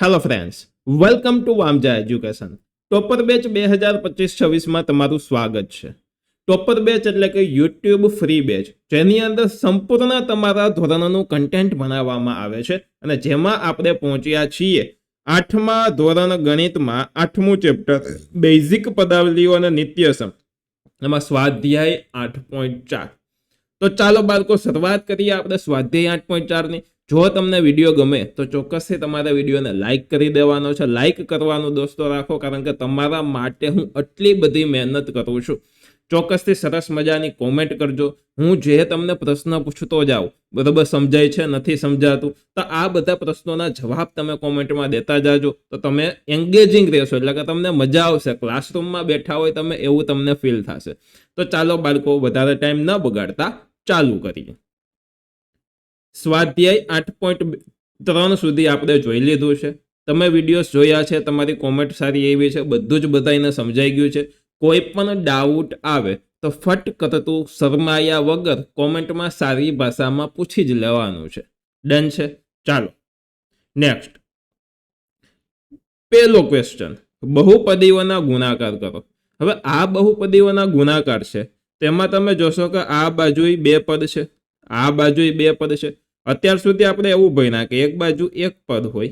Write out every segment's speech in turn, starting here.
Hello friends, welcome to Vamja education. Topper batch 2025-26માં તમારું સ્વાગત છે. ટોપર બેચ એટલે કે યુટ્યુબ ફ્રી બેચ, જેની અંદર સંપૂર્ણ તમારા ધોરણનું કન્ટેન્ટ બનાવવામાં આવે છે અને જેમાં આપણે પહોંચ્યા છીએ 8મા ધોરણ ગણિતમાં 8મું ચેપ્ટર બેઝિક પદાવલીઓ અને નિત્યસમ, એમાં સ્વાધ્યાય 8.4. તો ચાલો બાળકો શરૂઆત કરીએ આપણે સ્વાધ્યાય 8.4ની. જો તમને વિડીયો ગમે તો ચોક્કસથી તમારા વિડીયોને લાઇક કરી દેવાનો છે. લાઇક કરવાનું દોસ્તો રાખો, કારણ કે તમારા માટે હું આટલી બધી મહેનત કરું છું. ચોક્કસથી સરસ મજાની કોમેન્ટ કરજો. હું જે તમને પ્રશ્ન પૂછતો જાઉં, બરોબર, સમજાય છે નથી સમજાતું, તો આ બધા પ્રશ્નોના જવાબ તમે કોમેન્ટમાં દેતા જાજો, તો તમે એન્ગેજિંગ રહેશો, એટલે કે તમને મજા આવશે. ક્લાસરૂમમાં બેઠા હોય તમે એવું તમને ફીલ થશે. તો ચાલો બાળકો વધારે ટાઈમ ન બગાડતા ચાલુ કરીએ. સ્વાધ્યાય 8.3 સુધી આપણે જોઈ લીધું છે. તમે વિડીયોઝ જોયા છે, તમારી કોમેન્ટ સારી એવી છે, બધું જ બધાને સમજાઈ ગયું છે. કોઈ પણ ડાઉટ આવે તો ફટ કરતું શરમાયા વગર કોમેન્ટમાં સારી ભાષામાં પૂછી જ લેવાનું છે. ડન છે? ચાલો નેક્સ્ટ. પહેલો ક્વેશ્ચન, બહુપદીઓના ગુણાકાર કરો. હવે આ બહુપદીઓના ગુણાકાર છે, તેમાં તમે જોશો કે આ બાજુ 2 પદ છે, આ બાજુ 2 પદ છે. અત્યાર સુધી આપણે એવું ભણ્યા કે એક બાજુ 1 પદ હોય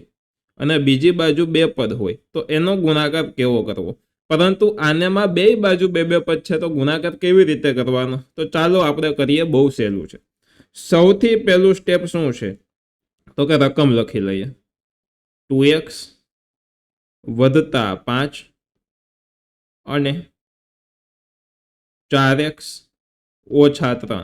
અને બીજી બાજુ 2 પદ હોય, તો એનો ગુણાકાર કેવો કરવો. પરંતુ આનેમાં બે બાજુ 2 પદ છે, તો ગુણાકાર કેવી રીતે કરવાનો? તો ચાલો આપણે કરીએ. બહુ સહેલું છે. સૌથી પહેલું સ્ટેપ શું છે? તો કે રકમ લખી લઈએ. 2x વત્તા 5 અને 4x ઓછા 3.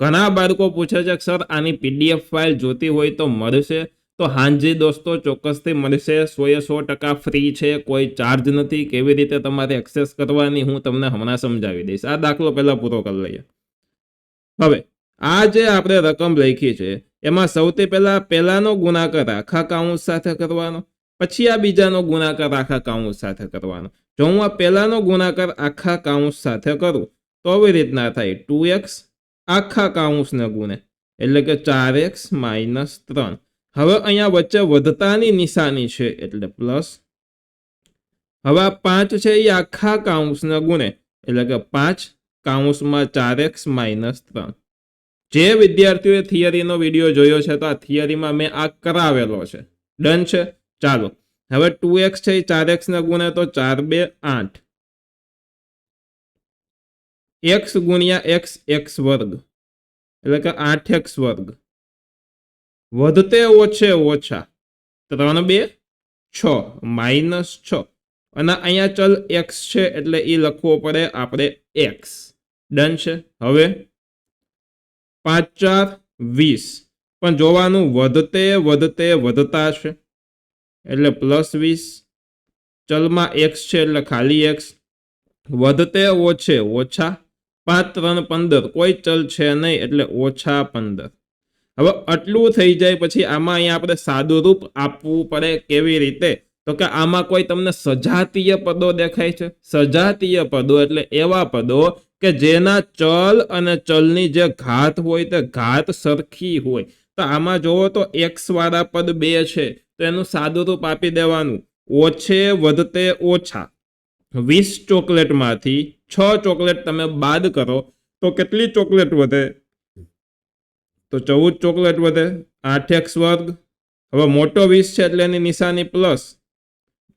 ઘણા બાળકો પૂછે છે કે સર આની પીડીએફ ફાઇલ જોતી હોય તો મળશે? તો હાંજી દોસ્તો, ચોક્કસથી મળશે. 100% ફ્રી છે, કોઈ ચાર્જ નથી. કેવી રીતે તમારે એક્સેસ કરવાની હું તમને હમણાં સમજાવી દઈશ. આ દાખલો પહેલા પૂરો કરી લઈએ. હવે આ જે આપણે રકમ લખી છે, એમાં સૌથી પહેલાનો ગુણાકાર આખા કાઉન્સ સાથે કરવાનો, પછી આ બીજાનો ગુણાકાર આખા કાઉન્સ સાથે કરવાનો. જો હું આ પહેલાનો ગુણાકાર આખા કાઉન્સ સાથે કરું તો આવી રીતના થાય. 2x આખા કાઉન્સને ગુણે એટલે કે 4x - 3. હવે અહીંયા વચ્ચે વધતાની નિશાની છે એટલે પ્લસ. હવે આ 5 છે એ આખા કાઉન્સને ગુણે એટલે કે 5 કાઉન્સમાં 4x - 3. જે વિદ્યાર્થીઓએ થિયરીનો વિડીયો જોયો છે, તો આ થિયરીમાં મેં આ કરાવેલો છે. ડન છે? ચાલો હવે 2x છે એ 4x ને ગુણે તો 4 × 2 = 8. x ગુણ્યા x x વર્ગ એટલે કે 8x વર્ગ. વધતે ઓછે ઓછા 3 × 2 = 6 -6. અને અહીંયા ચલ x છે એટલે એ લખવો પડે આપણે x. ડન છે? હવે 5 × 4 = 20. પણ જોવાનું વધતા છે એટલે +20. ચલમાં x છે એટલે ખાલી x. વધતે ઓછે ઓછા 5 × 3 = 15. કોઈ ચલ છે નહીં એટલે -15. હવે આટલું થઈ જાય પછી આમાં અહીંયા આપણે સાદું રૂપ આપવું પડે. કેવી રીતે? તો કે આમાં કોઈ તમને સજાતીય પદો દેખાય છે? સજાતીય પદો એટલે એવા પદો કે જેના ચલ અને ચલની જે ઘાત હોય તે ઘાત સરખી હોય. તો આમાં જોવો તો x વાળા પદ 2 છે, તો એનું સાદું રૂપ આપી દેવાનું ઓછે વધતે ઓછા. 20 ચોકલેટમાંથી 6 ચોકલેટ તમે બાદ કરો તો કેટલી ચોકલેટ વધે? તો 14 ચોકલેટ વધે. 8x વર્ગ. હવે મોટો 20 છે એટલે એની નિશાની પ્લસ.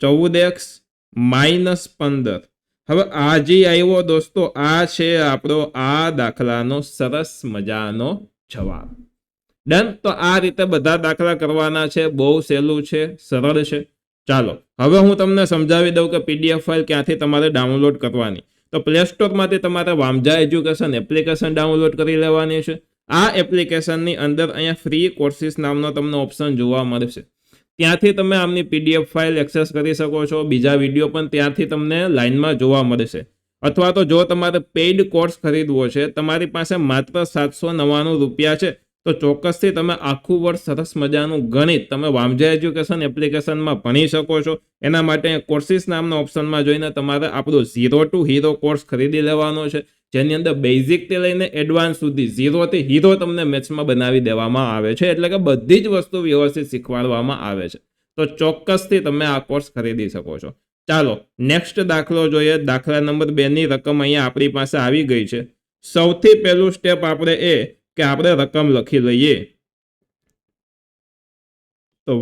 14x - 15. હવે આ જે આવ્યો દોસ્તો, આ છે આપણો આ દાખલાનો સરસ મજાનો જવાબ. ડન? તો આ રીતે બધા દાખલા કરવાના છે. બહુ સહેલું છે, સરળ છે. ચાલો હવે હું તમને સમજાવી દઉં કે પીડીએફ ફાઇલ ક્યાંથી તમારે ડાઉનલોડ કરવાની. તો પ્લે સ્ટોરમાંથી તમારે વામજા એજ્યુકેશન એપ્લિકેશન ડાઉનલોડ કરી લેવાની છે. આ એપ્લિકેશનની અંદર અહીંયા ફ્રી કોર્સિસ નામનો તમને ઓપ્શન જોવા મળશે. ત્યાંથી તમે આમની પીડીએફ ફાઇલ એક્સેસ કરી શકો છો. બીજા વિડીયો પણ ત્યાંથી તમને લાઇનમાં જોવા મળશે. અથવા તો જો તમારે પેઇડ કોર્સ ખરીદવો છે, તમારી પાસે માત્ર 799 રૂપિયા છે, તો ચોક્કસથી તમે આખું વર્ષ સરસ મજાનું ગણિત તમે વામજા એજ્યુકેશન એપ્લિકેશનમાં ભણી શકો છો. એના માટે કોર્સિસ નામના ઓપ્શનમાં જોઈને તમારે આપણો 0 to હીરો કોર્સ ખરીદી લેવાનો છે, જેની અંદર બેઝિકથી લઈને એડવાન્સ સુધી 0 થી હીરો તમને મેથ્સમાં બનાવી દેવામાં આવે છે. એટલે કે બધી જ વસ્તુ વ્યવસ્થિત શીખવાડવામાં આવે છે. તો ચોક્કસથી તમે આ કોર્સ ખરીદી શકો છો. ચાલો નેક્સ્ટ દાખલો જોઈએ. દાખલા નંબર 2 ની રકમ અહીંયા આપણી પાસે આવી ગઈ છે. સૌથી પહેલું સ્ટેપ આપણે એ કે આપણે રકમ લખી લઈએ. તો y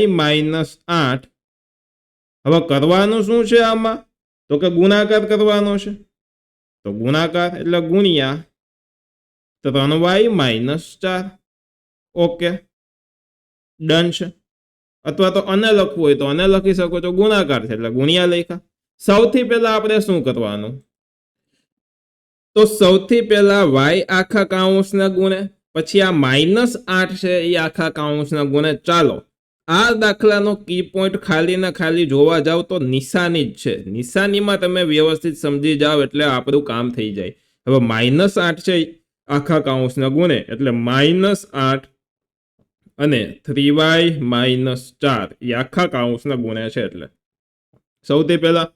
- 8. હવે કરવાનું શું છે આમાં? તો કે ગુણાકાર કરવાનો છે. તો ગુણાકાર એટલે ગુણ્યા 3y - 4. ઓકે, ડન છે. અથવા તો અને લખવું હોય તો અને લખી શકો છો, ગુણાકાર છે એટલે ગુણ્યા લખ્યા. સૌથી પહેલા આપણે શું કરવાનું? તો સૌથી પહેલા y આખા કાઉન્સના ગુણે, પછી આ -8 છે એ આખા કાઉન્સના ગુણે. ચાલો આ દાખલાનો કી પોઈન્ટ ખાલી ને ખાલી જોવા જાવ તો નિશાની જ છે. નિશાનીમાં તમે વ્યવસ્થિત સમજી જાવ એટલે આપણું કામ થઈ જાય. હવે -8 છે આખા કાઉન્સના ગુણે એટલે -8 અને 3y - 4 એ આખા કાઉન્સના ગુણે છે. એટલે સૌથી પહેલા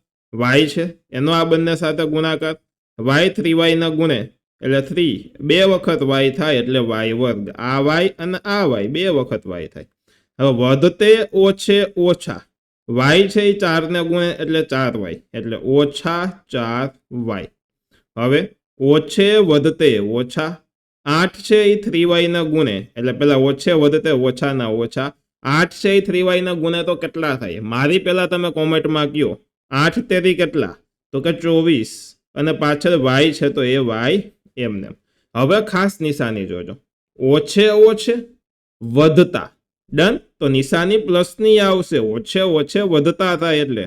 y છે એનો આ બંને સાથે ગુણાકાર, y 3y ના ગુણે એટલે 3 બે વખત y થાય એટલે y વર્ગ. આ y અને આ y બે વખત y થાય. હવે વધતે ઓછે ઓછા y છે એ 4 ને ગુણે એટલે 4y એટલે ઓછા 4y. હવે ઓછે વધતે ઓછા 8 છે એ 3y ના ગુણે એટલે પેલા ઓછે વધતે ઓછા ના ઓછા 8 છે એ 3y ના ગુણે તો કેટલા થાય? મારી પેલા તમે કોમેન્ટમાં કહો 8 તેરી કેટલા? તો કે 24 અને પાછળ y છે તો એ y એમને. હવે ખાસ નિશાની જોજો, ઓછે ઓછે વધતા. ડન. તો નિશાની પ્લસની આવશે, ઓછે ઓછે વધતા થાય એટલે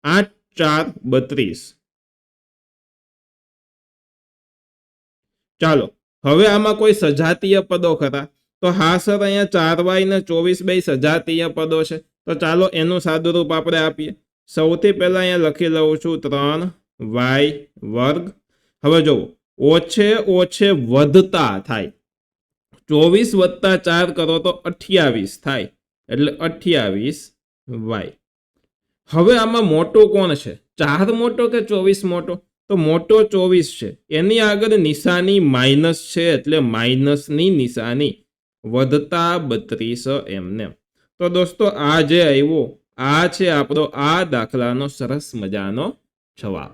8 4 32. ચાલો હવે આમાં કોઈ સજાતીય પદો ખરા? તો હા સર અહીંયા 4y ને 24 બે સજાતીય પદો છે. તો ચાલો એનું સાદુરૂપ આપણે આપીએ. સૌથી પહેલા અહીંયા લખી લઉં છું 3y વર્ગ. હવે જો ઓછે ઓછે વધતા થાય, 24 + 4 કરો તો 28 થાય એટલે 28y. હવે આમાં મોટો કોણ છે? 4 મોટો કે 24 મોટો? તો મોટો 24 છે. એની આગળ નિશાની માઇનસ છે એટલે માઇનસની નિશાની, વધતા 32 એમને. તો દોસ્તો આ જે આવ્યો આ છે આપણો આ દાખલાનો સરસ મજાનો જવાબ.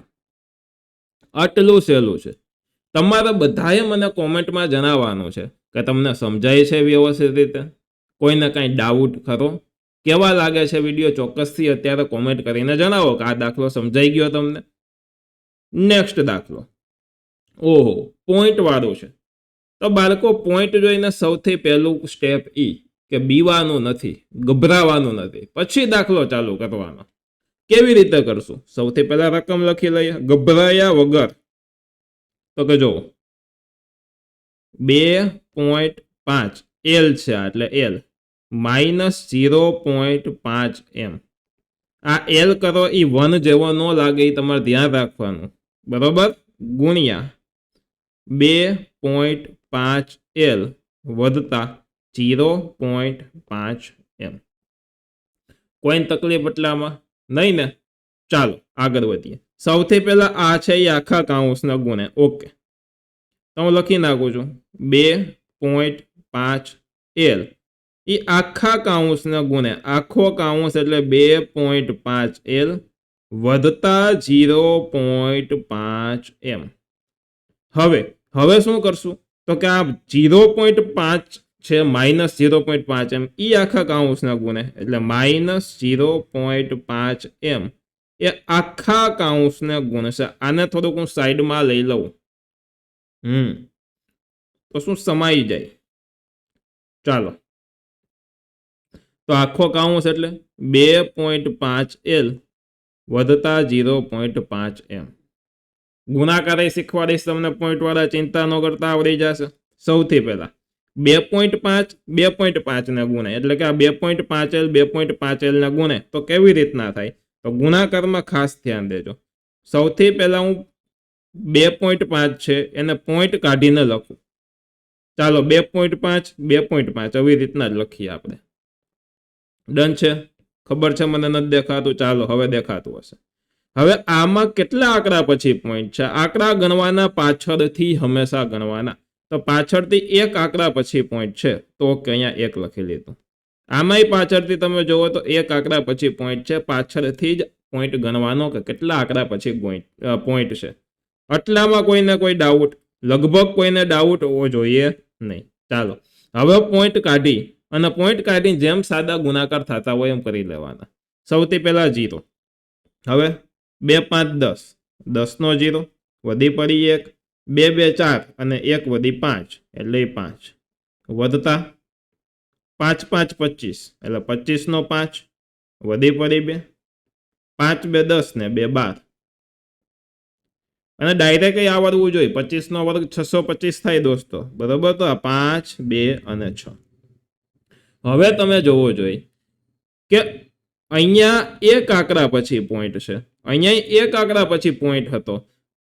આટલું સહેલું છે. તમારે બધાએ મને કોમેન્ટમાં જણાવવાનું છે કે તમને સમજાય છે વ્યવસ્થિત રીતે, કોઈને કાંઈ ડાઉટ ખરો, કેવા લાગે છે વિડીયો? ચોક્કસથી અત્યારે કોમેન્ટ કરીને જણાવો કે આ દાખલો સમજાઈ ગયો તમને. નેક્સ્ટ દાખલો, ઓહો પોઈન્ટ વાળો છે. તો બાળકો પોઈન્ટ જોઈને સૌથી પહેલું સ્ટેપ કે બીવાનું નથી, ગભરાવાનું નથી, પછી દાખલો ચાલુ કરવાનો. કેવી રીતે કરશું? સૌથી પહેલા રકમ લખી લઈએ ગભરાયા વગર. તો કે જો 2.5 L છે એટલે L -0.5 m. આ L કરો એ 1 જેવો ન લાગે એ તમારે ધ્યાન રાખવાનું, બરોબર? ગુણ્યા 2.5 L વધતા 0.5 m. કોઈ તકલીફ એટલામાં નહીં ને? ચાલો આગળ વધીએ. સૌથી પહેલા આ છે એ આખા કાઉન્સના ગુણે. ઓકે, તો હું લખી નાખું છું 2.5 L એ આખા કાઉન્સના ગુણે. આખો કાઉન્સ એટલે 2.5 L વધતા 0.5 m. હવે શું કરશું? તો કે આ 0.5 છે -0.5 m એ આખા કાઉન્સના ગુણે એટલે -0.5 m એ આખા કાઉન્સને ગુણશે. આને થોડુંક હું સાઈડમાં લઈ લઉં તો શું સમાઈ જાય. ચાલો, તો આખો કાઉન્સ એટલે 2.5 L વધતા 0.5 m. ગુણાકાર શીખવાડીશ તમને પોઈન્ટ વાળા, ચિંતા ન કરતા આવડી જશે. સૌથી પહેલા 2.5 ને ગુણે એટલે કે આ 2.5 L 2.5 L ના ગુણે તો કેવી રીતના થાય? તો ગુણાકારમાં ખાસ ધ્યાન દેજો. સૌથી પહેલા હું 2.5 છે એને પોઈન્ટ કાઢીને લખું. ચાલો 2.5 આવી રીતના જ લખીએ આપણે. ડન છે? ખબર છે મને નથી દેખાતું? ચાલો હવે દેખાતું હશે. હવે આમાં કેટલા આંકડા પછી પોઈન્ટ છે? આંકડા ગણવાના પાછળથી હંમેશા ગણવાના. તો પાછળથી એક આંકડા પછી પોઈન્ટ છે તો ઓકે, અહીંયા 1 લખી લીધું. આમાંય પાછળથી તમે જોવો તો એક આંકડા પછી પોઈન્ટ છે, પાછળથી જ પોઈન્ટ ગણવાનો કે કેટલા આંકડા પછી પોઈન્ટ છે. આટલામાં કોઈને કોઈ ડાઉટ? લગભગ કોઈને ડાઉટ હોવો જોઈએ નહીં. ચાલો હવે પોઈન્ટ કાઢી અને પોઈન્ટ કાઢી જેમ સાદા ગુણાકાર થતા હોય એમ કરી લેવાના. સૌથી પહેલા 0. હવે 2 5 10, 10 નો 0 વધી પડી 1, 2 2 4 અને 1 વધી 5 એટલે 5 વધતા 5 5 25 એટલે 25 નો 5 વધી પડી 2, 5 2 10 ને 2 12 અને ડાયરેક્ટ આવડવું જોઈએ. 25 નો વર્ગ 625 થાય દોસ્તો, બરોબર. તો 5 2 અને 6. હવે તમે જોવો જોઈએ કે અહીંયા એક આંકડા પછી પોઈન્ટ છે, અહીંયા એક આંકડા પછી પોઈન્ટ હતો,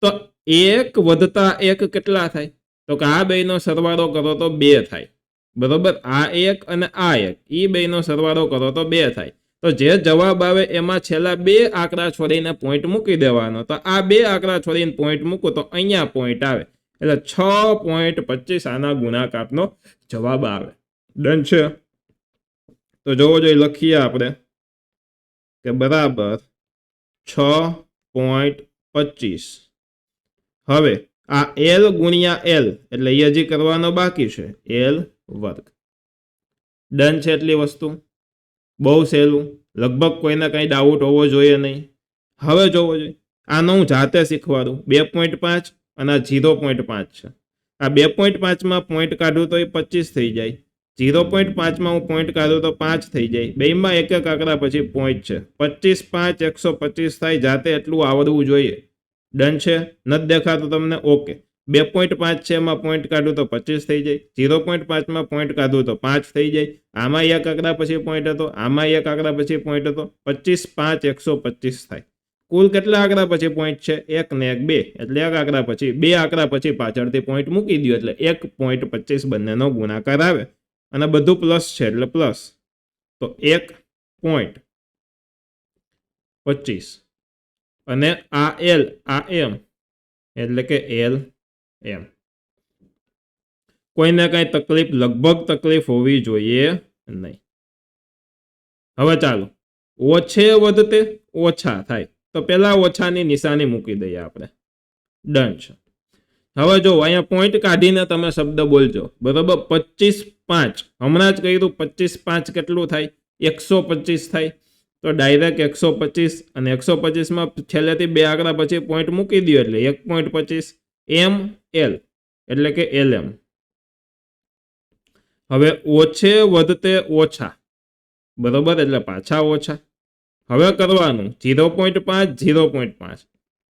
તો 1 વધતા 1 કેટલા થાય? તો કે આ બેનો સરવાળો કરો તો 2 થાય, બરોબર. આ 1 અને આ 1 એ બેનો સરવાળો કરો તો 2 થાય. તો જે જવાબ આવે એમાં છેલ્લા 2 આંકડા છોડીને પોઈન્ટ મૂકી દેવાનો. તો આ 2 આંકડા છોડીને પોઈન્ટ મૂકો તો અહીંયા પોઈન્ટ આવે એટલે 6.25 આના ગુણાકારનો જવાબ આવે. ડન છે? તો જોવો જોઈએ, લખીએ આપણે કે બરાબર 6.25. હવે આ L ગુણ્યા L એટલે એ હજી કરવાનો બાકી છે, L વર્ગ. ડન છે એટલી વસ્તુ? બહુ સહેલું, લગભગ કોઈને કંઈ ડાઉટ હોવો જોઈએ નહીં. હવે જોવો જોઈએ, આનો હું જાતે શીખવાડું. 2.5 અને આ 0.5 છે. આ 2.5માં પોઈન્ટ કાઢું તો એ 25 થઈ જાય, 0.5માં હું પોઈન્ટ કાઢું તો 5 થઈ જાય. બેમાં એક એક આંકડા પછી પોઈન્ટ છે. 25 5 125 થાય. જાતે એટલું આવડવું જોઈએ. ડન છે? નથી દેખાતું તમને? ઓકે. 2.5 છે એમાં પોઈન્ટ કાઢું તો 25 થઈ જાય, 0.5માં પોઈન્ટ કાઢું તો 5 થઈ જાય. આમાં એક આંકડા પછી પોઈન્ટ હતો, આમાં એક આંકડા પછી પોઈન્ટ હતો. 25 5 125 થાય. કુલ કેટલા આંકડા પછી પોઈન્ટ છે? 1 ને 1 2 એટલે એક આંકડા પછી 2 આંકડા પછી પાછળથી પોઈન્ટ મૂકી દો એટલે 1.25 બંનેનો ગુણાકાર આવે અને બધું પ્લસ છે એટલે પ્લસ. તો 1.25 અને આ L આ M એટલે કે L M. કોઈને કઈ તકલીફ, લગભગ તકલીફ હોવી જોઈએ નહીં. હવે ચાલો, ઓછે વધતે ઓછા થાય તો પેલા ઓછાની નિશાની મૂકી દઈએ આપણે. ડન છે. હવે જો અહીંયા પોઈન્ટ કાઢીને તમે શબ્દ બોલજો, બરોબર. 25 5 હમણાં જ કર્યું. 25 5 કેટલું થાય? 125 થાય. તો ડાયરેક્ટ 125 અને 125માં છેલ્લેથી 2 આંકડા પછી પોઈન્ટ મૂકી દો એટલે 1.25 M L એટલે કે LM. હવે ઓછે વધતે ઓછા, બરોબર, એટલે પાછા ઓછા. હવે કરવાનું 0.5 0.5.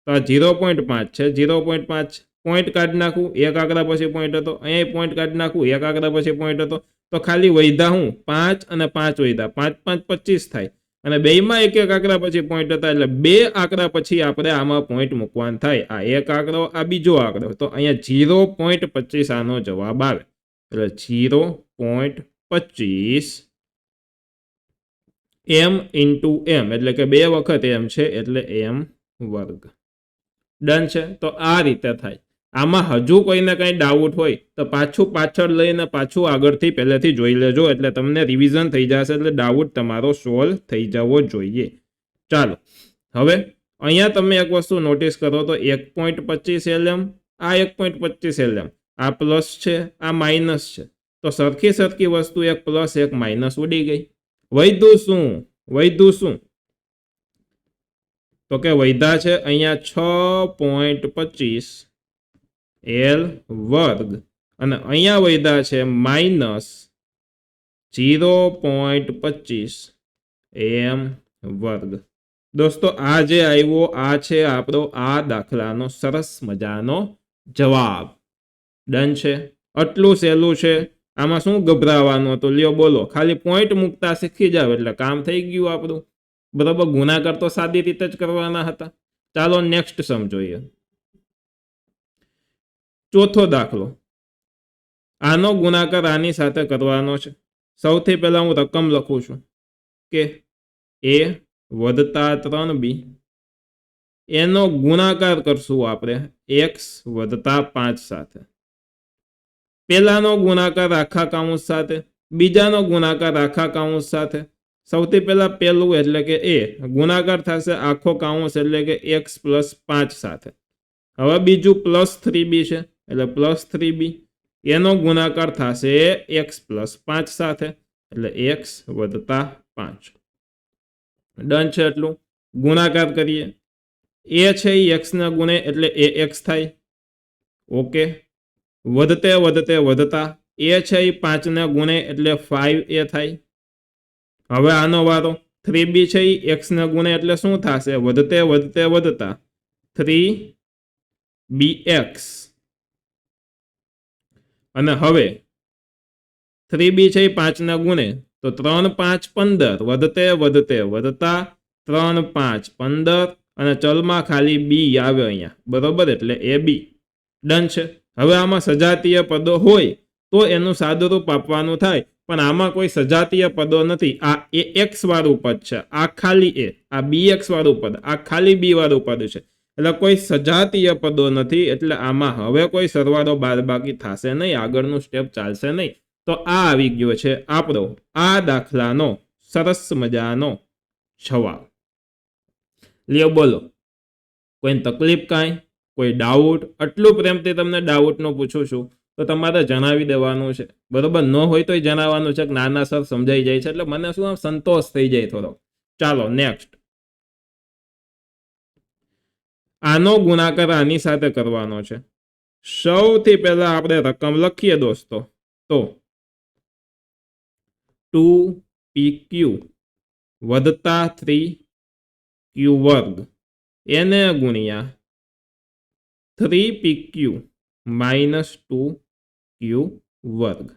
તો આ 0.5 છે, 0.5 પોઈન્ટ કાઢી નાખું, એક આંકડા પછી પોઈન્ટ હતો. અહીંયા પોઈન્ટ કાઢી નાખું, એક આંકડા પછી પોઈન્ટ હતો. તો ખાલી વધ્યા હું 5 અને 5 વધ્યા, 5 5 25 થાય. અને બેમાં એક એક આંકડા પછી પોઈન્ટ હતા એટલે 2 આંકડા પછી આપણે આમાં પોઈન્ટ મૂકવાનું થાય. આ એક આંકડો, આ બીજો આંકડો. તો અહીંયા 0.25 આનો જવાબ આવે એટલે 0.25 M ઇન્ટુ M એટલે કે 2 વખત M છે એટલે M વર્ગ. ડન છે? તો આ રીતે થાય. આમાં હજુ કોઈને કંઈ ડાઉટ હોય તો પાછળ લઈને પાછું આગળથી પહેલેથી જોઈ લેજો એટલે તમને રિવિઝન થઈ જશે એટલે ડાઉટ તમારો સોલ્વ થઈ જવો જોઈએ. ચાલો હવે અહીંયા તમે એક વસ્તુ નોટિસ કરો તો 1.25 LM, આ 1.25 LM, આ પ્લસ છે, આ માઇનસ છે. તો સરખી વસ્તુ એક પ્લસ એક માઇનસ ઉડી ગઈ. વધ્યું શું? તો કે વધ્યા છે અહીંયા 6.25 L વર્ગ અને અહીંયા વધ્યા છે માઇનસ 0.25 M વર્ગ. દોસ્તો આ જે આવ્યો આ છે આપણો આ દાખલાનો સરસ મજાનો જવાબ. ડન છે? આટલું સહેલું છે. આમાં શું ગભરાવાનું હતું? લ્યો બોલો, ખાલી પોઈન્ટ મૂકતા શીખી જાવ એટલે કામ થઈ ગયું આપણું, બરોબર. ગુણાકાર તો સાદી રીતે જ કરવાના હતા. ચાલો નેક્સ્ટ સમ જોઈએ. ચોથો દાખલો. આનો ગુણાકાર આની સાથે કરવાનો છે. સૌથી પહેલા હું રકમ લખું છું કે A વધતા 3B, એનો ગુણાકાર કરશું આપણે x વધતા 5 સાથે. પેલાનો ગુણાકાર આખા કાઉન્સ સાથે, બીજાનો ગુણાકાર આખા કાઉન્સ સાથે. સૌથી પહેલા પહેલું એટલે કે એ ગુણાકાર થશે આખો કાઉન્સ એટલે કે x પ્લસ 5 સાથે. હવે બીજું પ્લસ 3b છે એટલે પ્લસ 3b એનો ગુણાકાર થશે x પ્લસ 5 સાથે એટલે x વત્તા 5. ડન છે. એટલું ગુણાકાર કરીએ. એ છે એ x ના ગુણે એટલે ax થાય. ઓકે. વધતે વધતે વધતા એ છે એ 5 ના ગુણે એટલે 5a થાય. હવે આનો વારો 3b છે એ x ના ગુણે એટલે શું થશે? વધતે વધતે વધતા 3bx. અને હવે 3b છે એ 5 ના ગુણે તો 3 5 15 વધતે વધતે વધતા 3 5 15 અને ચલમાં ખાલી b આવે અહીંયા બરોબર એટલે ab. ડન છે. હવે આમાં સજાતીય પદો હોય તો એનું સાદુરૂપ આપવાનું થાય પણ આમાં કોઈ સજાતીય પદો નથી. આ ax વાળું પદ છે, આ ખાલી a. આ bx વાળું પદ, આ ખાલી b વાળું પદ છે એટલે કોઈ સજાતીય પદો નથી એટલે આમાં હવે કોઈ સરવાળો બાદબાકી થશે નહીં, આગળનું સ્ટેપ ચાલશે નહીં. તો આ આવી ગયો છે આપણો આ દાખલાનો સરસ મજાનો જવાબ. લ્યો બોલો, કોઈ તકલીફ કાંઈ, કોઈ ડાઉટ? આટલું પ્રેમથી તમને ડાઉટનું પૂછું છું તો તમારે જણાવી દેવાનું છે બરોબર. ન હોય તો જણાવવાનું છે કે નાના સર સમજાઈ જાય છે એટલે મને શું સંતોષ થઈ જાય થોડો. ચાલો નેક્સ્ટ. આનો ગુણાકાર આની સાથે કરવાનો છે. સૌથી પહેલા આપણે રકમ લખીએ દોસ્તો. તો 2pq વત્તા 3q વર્ગ એને ગુણ્યા 3pq માઇનસ 2q વર્ગ.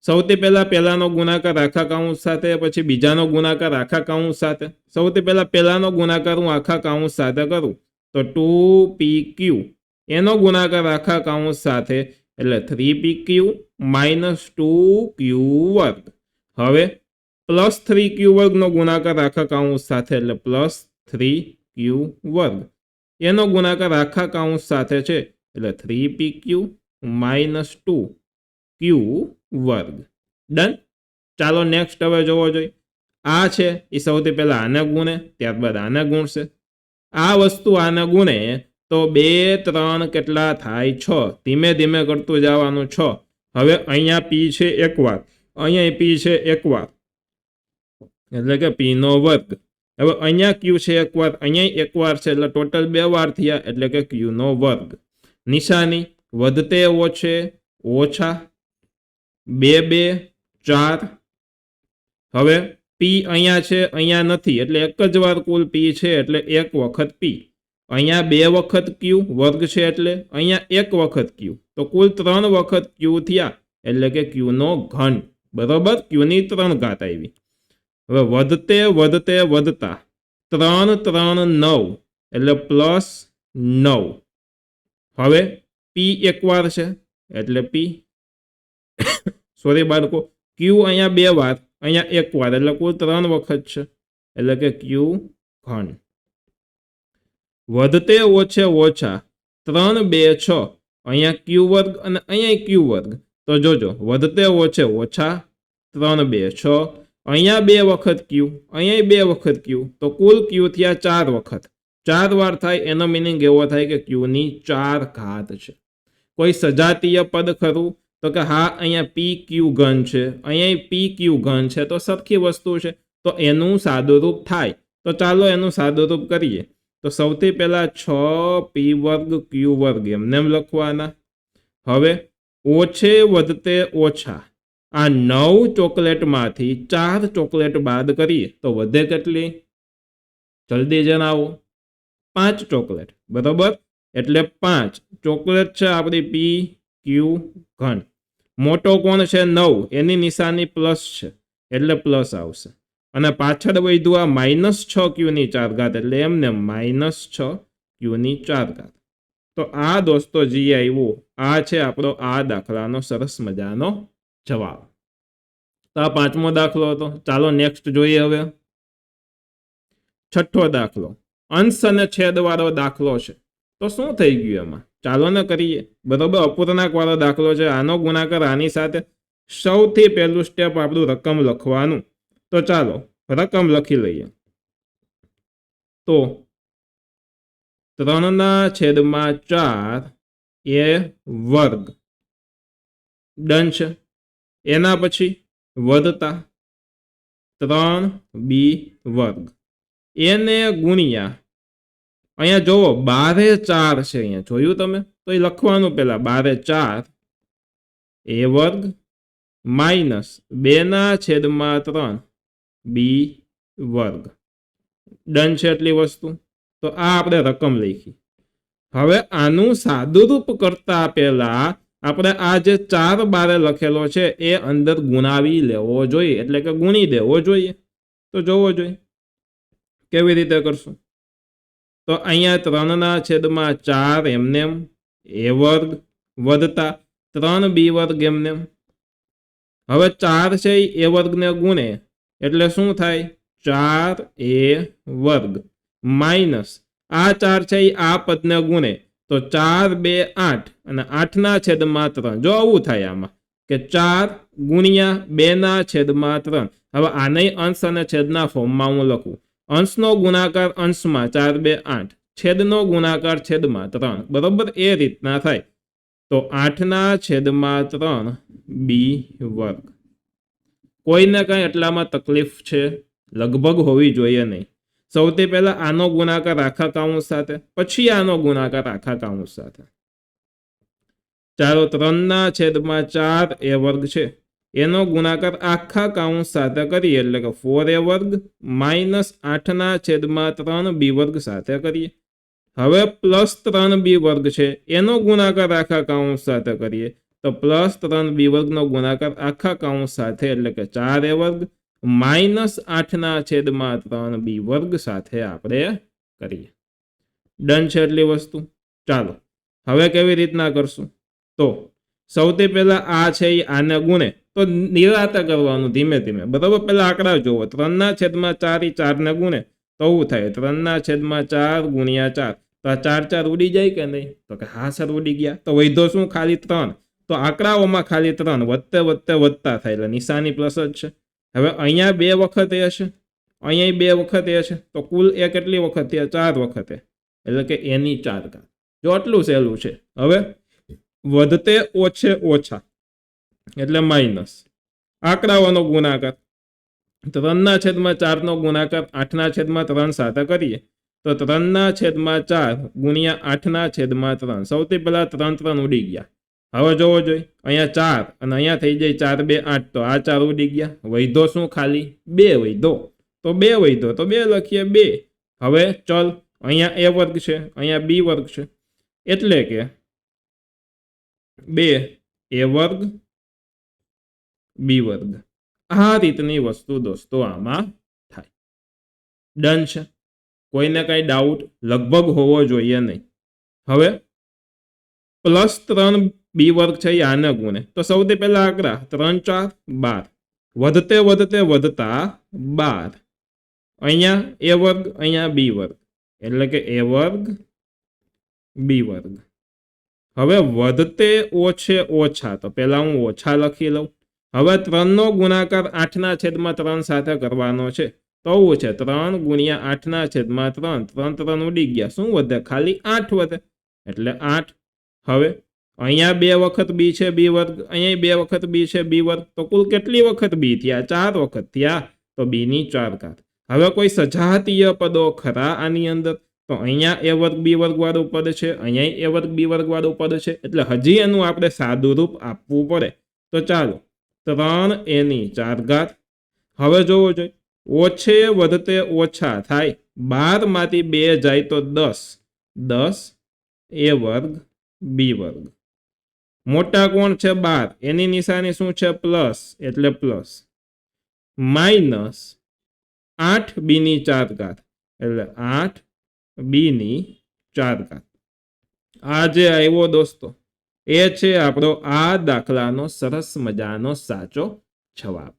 સૌથી પહેલા પહેલાનો ગુણાકાર આખા કાઉન્સ સાથે, પછી બીજાનો ગુણાકાર આખા કાઉન્સ સાથે. સૌથી પહેલા પહેલાનો ગુણાકાર હું આખા કાઉન્સ સાથે કરું તો 2pq એનો ગુણાકાર આખા કાઉન્સ સાથે એટલે 3pq માઇનસ 2q વર્ગ. હવે પ્લસ 3q વર્ગનો ગુણાકાર આખા કાઉન્સ સાથે એટલે પ્લસ 3q વર્ગ એનો ગુણાકાર આખા કાઉન્સ સાથે છે એટલે 3pq માઇનસ 2q વર્ગ. ડન. ચાલો નેક્સ્ટ હવે જોવો જોઈએ. આ છે એ સૌથી પહેલા આને ગુણે ત્યારબાદ આને ગુણશે. આ વસ્તુ આને ગુણે તો 2 3 કેટલા થાય? 6. ધીમે ધીમે કરતું જવાનું 6. હવે અહીંયા p છે એક વાર, અહીંયા p છે એક વાર એટલે કે p નો વર્ગ. હવે અહીંયા q છે એક વાર, અહીંયા એક વાર છે એટલે ટોટલ 2 વાર થયા એટલે કે q નો વર્ગ. નિશાની વધતે ઓછે ઓછા 2 2 4. હવે p અહીંયા છે અહીંયા નથી એટલે એક જ વાર કુલ p છે એટલે એક વખત p. અહીંયા 2 વખત q વર્ગ છે એટલે અહીંયા એક વખત q તો કુલ 3 વખત q થયા એટલે કે q નો ઘન બરોબર. q ની 3 ઘાત આવી. હવે વધતે વધતે વધતા 3 3 9 એટલે પ્લસ 9. હવે p એક વાર છે એટલે p સોરી બાળકો q અહીંયા 2 વાર અહીંયા એક વાર એટલે કુલ 3 વખત છે એટલે કે q ઘન. વધતે ઓછે ઓછા 3 2 6 અહીંયા q વર્ગ અને અહીંયા q વર્ગ. તો જોજો વધતે ઓછે ઓછા 3 2 6 અહીંયા 2 વખત q અહીંયા 2 વખત q તો કુલ q થયા 4 વખત. 4 વાર થાય એનો મિનિંગ એવો થાય કે q ની 4 ઘાત છે. કોઈ સજાતીય પદ ખરું? તો કે હા અહીંયા pq ઘન છે, અહીંયા pq ઘન છે તો સરખી વસ્તુ છે તો એનું સાદુરૂપ થાય. તો ચાલો એનું સાદુરૂપ કરીએ. તો સૌથી પહેલા 6p વર્ગ q વર્ગ એમને લખવાના. હવે ઓછે વધતે ઓછા આ 9 ચોકલેટમાંથી 4 ચોકલેટ બાદ કરીએ તો વધે કેટલી? જલ્દી જણાવો. 5 ચોકલેટ બરોબર એટલે 5 ચોકલેટ છે આપણી pq ઘન. મોટો કોણ છે? 9 એની નિશાની પ્લસ છે એટલે પ્લસ આવશે. અને પાછળ વધ્યું આ માઇનસ 6q ની 4 ઘાત એટલે એમને માઇનસ 6q ની 4 ઘાત. તો આ દોસ્તો જી આવ્યું આ છે આપણો આ દાખલાનો સરસ મજાનો જવાબ. તો આ 5મો દાખલો હતો. ચાલો નેક્સ્ટ જોઈએ. હવે 6થો દાખલો અંશ અને છેદ વાળો દાખલો છે. તો શું થઈ ગયું એમાં? ચાલો ને કરીએ બરોબર. અપૂર્ણાંક વાળો દાખલો છે. આનો ગુણાકાર આની સાથે સૌથી પહેલું સ્ટેપ આપણું રકમ લખવાનું. તો ચાલો રકમ લખી લઈએ. તો 3/4 એ વર્ગ. ડન છે. એના પછી વધતા 3b વર્ગ. એને ગુણ્યા અહીંયા જોવો 12/4 છે. અહીંયા જોયું તમે? તો એ લખવાનું પેલા 12/4 એ વર્ગ માઇનસ 2/3 બી વર્ગ. ડન છે એટલી વસ્તુ. તો આ આપણે રકમ લખી. હવે આનું સાદુરૂપ કરતા પહેલા આપણે આ જે 4 બારે લખેલો છે એ અંદર ગુણાવી લેવો જોઈએ, એટલે કે ગુણી દેવો જોઈએ. તો જોવો જોઈએ કેવી રીતે કરશું. તો અહીંયા 3/4 એમનેમ એ વર્ગ વધતા 3b વર્ગ એમનેમ. હવે 4 છે એ વર્ગને ગુણે એટલે શું થાય? 4a વર્ગ માઇનસ આ 4 છે આ પદને ગુણે તો 4 2 8 અને 8/3. જો આવું થાય આમાં કે 4 ગુણ્યા 2/3. હવે આને અંશ અને છેદના ફોર્મમાં હું લખું. અંશનો ગુણાકાર અંશમાં 4 2 8, છેદનો ગુણાકાર છેદમાં 3. બરોબર? એ રીતના થાય. તો 8/3 બી વર્ગ. કોઈને કઈ એટલામાં તકલીફ છે? લગભગ હોવી જોઈએ નહીં. સૌથી પહેલા આનો ગુણાકાર આખા કાઉન્સ સાથે, પછી આનો ગુણાકાર આખા કાઉન્સ સાથે. ચાલો 3/4 એ વર્ગ છે એનો ગુણાકાર આખા કાઉન્સ સાથે કરીએ એટલે કે 4a વર્ગ માઇનસ 8/3 બી વર્ગ સાથે કરીએ. હવે +3b વર્ગ છે એનો ગુણાકાર આખા કાઉન્સ સાથે કરીએ તો +3b વર્ગનો ગુણાકાર આખા કાઉન્સ સાથે એટલે કે 4a વર્ગ માઇનસ 8/3 બી વર્ગ સાથે આપણે કરીએ. ડન છે એટલી વસ્તુ. ચાલો હવે કેવી રીતના કરશું. તો સૌથી પહેલા આ છે એ આને ગુણે તો નિરાતે કરવાનું ધીમે ધીમે. બરાબર? પહેલા આંકડા જોવો. 3/4 એ 4 ને ગુણે તો શું થાય? 3/4 ગુણ્યા 4. તો આ 4 ઉડી જાય કે નહીં? તો કે હા સર ઉડી ગયા. તો વધ્યો શું? ખાલી 3. તો આંકડાઓમાં ખાલી 3 વધતે વધતે વધતા થાય એટલે નિશાની પ્લસ જ છે. હવે અહીંયા 2 વખત એ હશે, અહીંયા 2 વખત એ હશે, તો કુલ એ કેટલી વખત થયા? 4 વખતે, એટલે કે એની 4 ઘાત. જો આટલું સહેલું છે. હવે વધતે ઓછે ઓછા એટલે માઇનસ આંકડાઓનો ગુણાકાર. 3/4 નો ગુણાકાર 8/3 સાથે કરીએ તો 3/4 ગુણ્યા 8/3. સૌથી પહેલા 3 ઉડી ગયા. હવે જોવો જોઈએ અહીંયા 4 અને અહીંયા થઈ જાય 4 2 8. તો આ 4 ઉડી ગયા. વૈધો શું? ખાલી 2 વૈધો. તો 2 વૈધો તો 2 લખીએ 2. હવે ચલ અહીંયા એ વર્ગ છે, અહીંયા બી વર્ગ છે, એટલે કે 2 એ વર્ગ બી વર્ગ. આ રીતની વસ્તુ દોસ્તો આમાં થાય. ડન છે. કોઈને કઈ ડાઉટ લગભગ હોવો જોઈએ નહીં. હવે +3 બી વર્ગ છે એ આને ગુણે તો સૌથી પહેલા આંકડા 3 4 12. વધતે વધતે વધતા 12. અહીંયા એ વર્ગ અહીંયા બી વર્ગ એટલે કે એ વર્ગ બી વર્ગ. હવે વધતે ઓછે ઓછા તો પહેલા હું ઓછા લખી લઉં. હવે 3 નો ગુણાકાર 8/3 સાથે કરવાનો છે. તો આવું છે 3 ગુણ્યા 8/3. 3 ઉડી ગયા. શું વધે? ખાલી 8 વધે એટલે 8. હવે અહીંયા 2 વખત બી છે બી વર્ગ, અહીંયા 2 વખત બી છે બી વર્ગ. તો કુલ કેટલી વખત બી થયા? 4 વખત થયા. તો બીની 4 ઘાત. હવે કોઈ સજાતીય પદો ખરા આની અંદર? તો અહીંયા એ વર્ગ બી વર્ગ વાળું પદ છે, અહીંયા એ વર્ગ બી વર્ગ વાળું પદ છે, એટલે હજી એનું આપણે સાદું રૂપ આપવું પડે. તો ચાલો 3 એની 4 ઘાત. હવે જોવો જોઈએ ઓછે વધતે ઓછા થાય. 12 માંથી 2 જાય તો 10. 10 એ વર્ગ બી વર્ગ. મોટા કોણ છે? 12. એની નિશાની શું છે? પ્લસ, એટલે પ્લસ. માઇનસ 8 બીની 4 ઘાત એટલે 8 બીની 4 ઘાત. આ જે આવ્યો દોસ્તો એ છે આપણો આ દાખલાનો સરસ મજાનો સાચો જવાબ.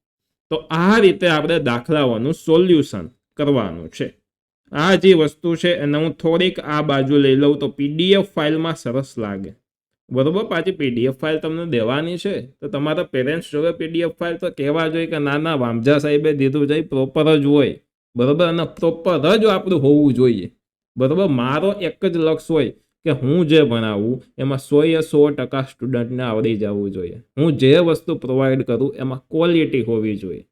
તો આ રીતે આપણે દાખલાઓનું સોલ્યુશન કરવાનું છે. આ જે વસ્તુ છે એને હું થોડીક આ બાજુ લઈ લઉં તો PDF ફાઇલમાં સરસ લાગે. બરોબર. પાછી પીડીએફ ફાઇલ તમને દેવાની છે તો તમારા પેરેન્ટ્સ જોડે પીડીએફ ફાઇલ તો કહેવા જોઈએ કે ના ના વામજા સાહેબે દીધું છે પ્રોપર જ હોય, બરોબર, અને પ્રોપર જ આપણું હોવું જોઈએ, બરોબર. મારો એક જ લક્ષ્ય હોય કે હું જે ભણાવું એમાં 100% સ્ટુડન્ટને આવડી જવું જોઈએ. હું જે વસ્તુ પ્રોવાઈડ કરું એમાં ક્વોલિટી હોવી જોઈએ,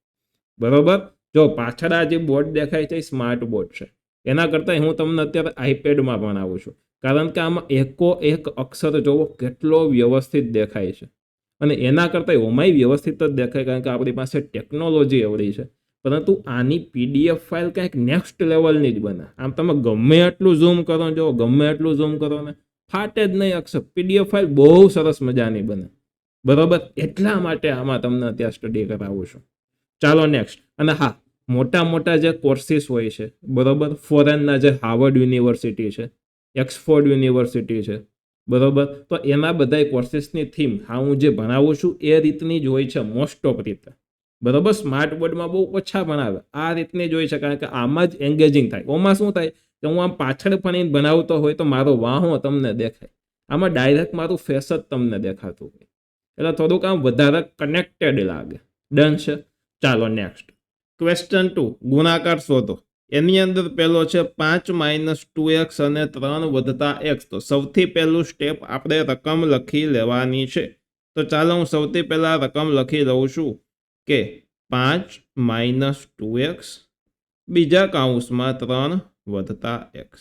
બરોબર. જો પાછળ આ જે બોર્ડ દેખાય છે સ્માર્ટ બોર્ડ છે, એના કરતાં હું તમને અત્યારે આઈપેડમાં ભણાવું છું, કારણ કે આમાં એકો એક અક્ષર જોવો કેટલો વ્યવસ્થિત દેખાય છે, અને એના કરતાં ઓમાંય વ્યવસ્થિત જ દેખાય કારણ કે આપણી પાસે ટેકનોલોજી એવડી છે. પરંતુ આની પીડીએફ ફાઇલ કંઈક નેક્સ્ટ લેવલની જ બને. આમ તમે ગમે એટલું ઝૂમ કરો, જો ગમે એટલું ઝૂમ કરો ને ફાટે જ નહીં અક્ષર. પીડીએફ ફાઇલ બહુ સરસ મજાની બને, બરોબર. એટલા માટે આમાં તમને અત્યારે સ્ટડી કરાવું છું. ચાલો નેક્સ્ટ. અને હા, મોટા મોટા જે કોર્સિસ હોય છે, બરોબર, ફોરેનના જે હાર્વર્ડ યુનિવર્સિટી છે, એક્સફોર્ડ યુનિવર્સિટી છે, બરોબર, તો એના બધા કોર્સિસની થીમ હું જે ભણાવું છું એ રીતની જ હોય છે મોસ્ટ ઓફ રીતે, બરોબર. સ્માર્ટ બોર્ડમાં બહુ ઓછા ભણાવે, આ રીતની જ હોય છે કારણ કે આમાં જ એન્ગેજિંગ થાય. ઓમાં શું થાય કે હું આમ પાછળ ફરીને ભણાવતો હોય તો મારો વાહો તમને દેખાય, આમાં ડાયરેક્ટ મારું ફેસ જ તમને દેખાતું હોય, એટલે થોડુંક આમ વધારે કનેક્ટેડ લાગે. ડન છે. ચાલો નેક્સ્ટ. ક્વેશ્ચન 2, ગુણાકાર શોધો. એની અંદર પહેલો છે 5 - 2x અને 3 + x. તો સૌથી પહેલું સ્ટેપ આપણે રકમ લખી લેવાની છે. તો ચાલો હું સૌથી પહેલા રકમ લખી લઉં છું કે 5 - 2x બીજા કૌંસમાં 3 + x.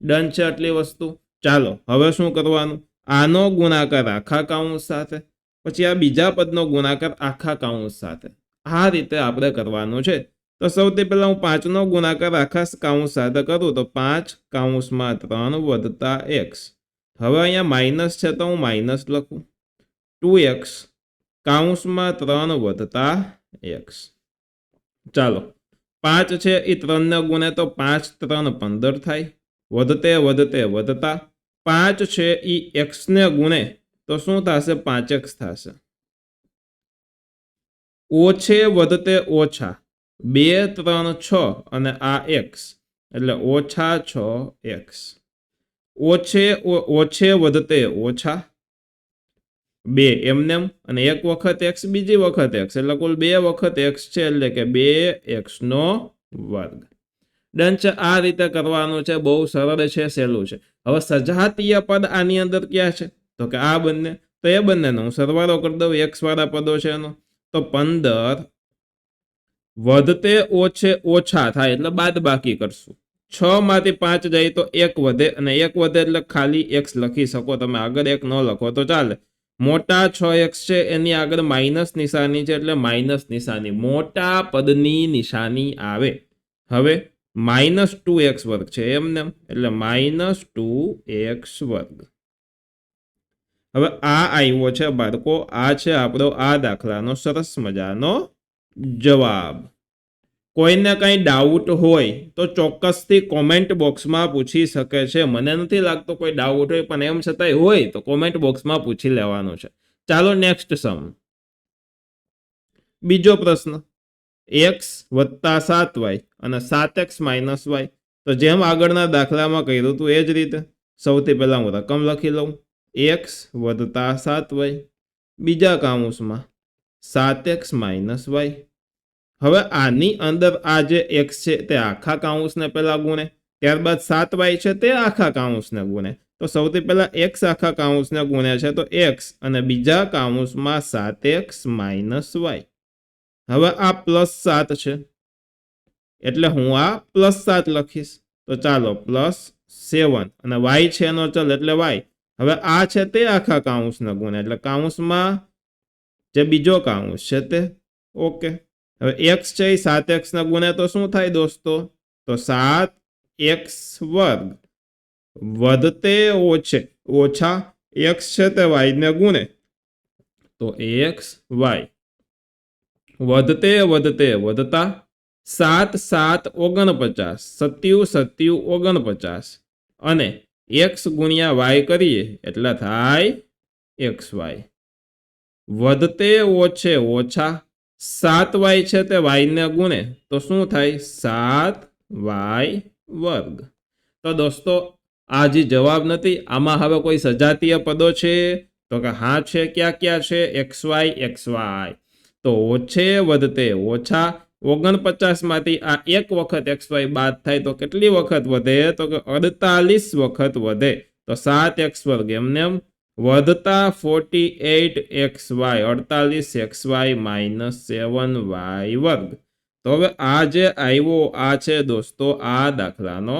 ડન છે આટલી વસ્તુ. ચાલો હવે શું કરવાનું, આનો ગુણાકાર આખા કૌંસ સાથે, પછી આ બીજા પદનો ગુણાકાર આખા કૌંસ સાથે, આ રીતે આપણે કરવાનું છે. તો સૌથી પહેલા હું 5નો ગુણાકાર આખા કૌંસ સાથે કરું તો 5 - 3 + x. હવે અહીંયા માઇનસ છે તો હું માઇનસ લખું. 2x કૌંસમાં 3 + x. ચાલો 5 છે એ 3ને ગુણે તો 5 × 3 = 15 થાય. વધતે વધતે વધતા 5 છે એ x ને ગુણે તો શું થશે, 5x થશે. ઓછે વધતે ઓછા 2 3 6 અને આ x એટલે -6x. ઓછે વધતે ઓછા 2 એમનેમ અને એક વખત x બીજી વખત x એટલે કુલ 2 વખત x છે એટલે કે 2x². ડન છે. આ રીતે કરવાનું છે, બહુ સરળ છે, સહેલું છે. હવે સજાતીય પદ આની અંદર ક્યાં છે તો કે આ બંને, તો એ બંનેનો હું સરવાળો કરી દઉં. x વાળા પદો છે એનો તો 15 વધતે ઓછે ઓછા થાય એટલે બાદ બાકી કરશું. 6 માંથી 5 જાય તો 1 વધે અને 1 વધે એટલે ખાલી x લખી શકો તમે, આગળ 1 ન લખો તો ચાલે. મોટા 6x છે એની આગળ માઇનસ નિશાની છે એટલે માઇનસ નિશાની, મોટા પદની નિશાની આવે. હવે -2x² છે એમને એટલે -2x². હવે આ આવ્યો છે બાળકો, આ છે આપણો આ દાખલાનો સરસ મજાનો જવાબ. કોઈને કંઈ ડાઉટ હોય તો ચોક્કસથી કોમેન્ટ બોક્સમાં પૂછી શકે છે. મને નથી લાગતો કોઈ ડાઉટ હોય, પણ એમ છતાંય હોય તો કોમેન્ટ બોક્સમાં પૂછી લેવાનું છે. ચાલો નેક્સ્ટ સમ. બીજો પ્રશ્ન, x + 7y અને 7x - y. તો જેમ આગળના દાખલામાં કર્યું હતું એ જ રીતે સૌથી પહેલા હું રકમ લખી લઉં. x + 7y બીજા કૌંસમાં 7x - y. હવે આની અંદર આ જે x છે તે આખા કૌંસને પહેલા ગુણે, ત્યારબાદ 7y છે તે આખા કૌંસને ગુણે. તો સૌથી પહેલા x આખા કૌંસને ગુણે છે તો x અને બીજા કૌંસમાં 7x - y. હવે આ +7 છે એટલે હું આ +7 લખીશ. તો ચાલો +7 અને y છે એનો ચલ એટલે y. હવે આ છે તે આખા કૌંસને ગુણે એટલે કૌંસમાં જે બીજો કૌંસ છે તે, ઓકે. હવે x છે એ 7x ને ગુણે તો શું થાય દોસ્તો, તો 7x² વધતે ઓછા x છે તે y ને ગુણે તો xy. વધતે વધતે વધતા 7 7 49, 7 7 49 અને x × y કરીએ એટલે થાય xy. વધતે ઓછે ઓછા 7y છે તે y ને ગુણે તો શું થાય 7y². તો દોસ્તો આ જે જવાબ નથી આમાં હવે કોઈ સજાતીય પદો છે તો કે હા છે. ક્યાં છે? xy. તો ઓછે વધતે ઓછા 49 માંથી આ એક વખત xy બાદ થાય તો કેટલી વખત વધે? તો કે 48 વખત વધે. તો 7x² એમને વધતા 48xy 48xy - 7y². તો હવે આ જે આવ્યો આ છે દોસ્તો આ દાખલાનો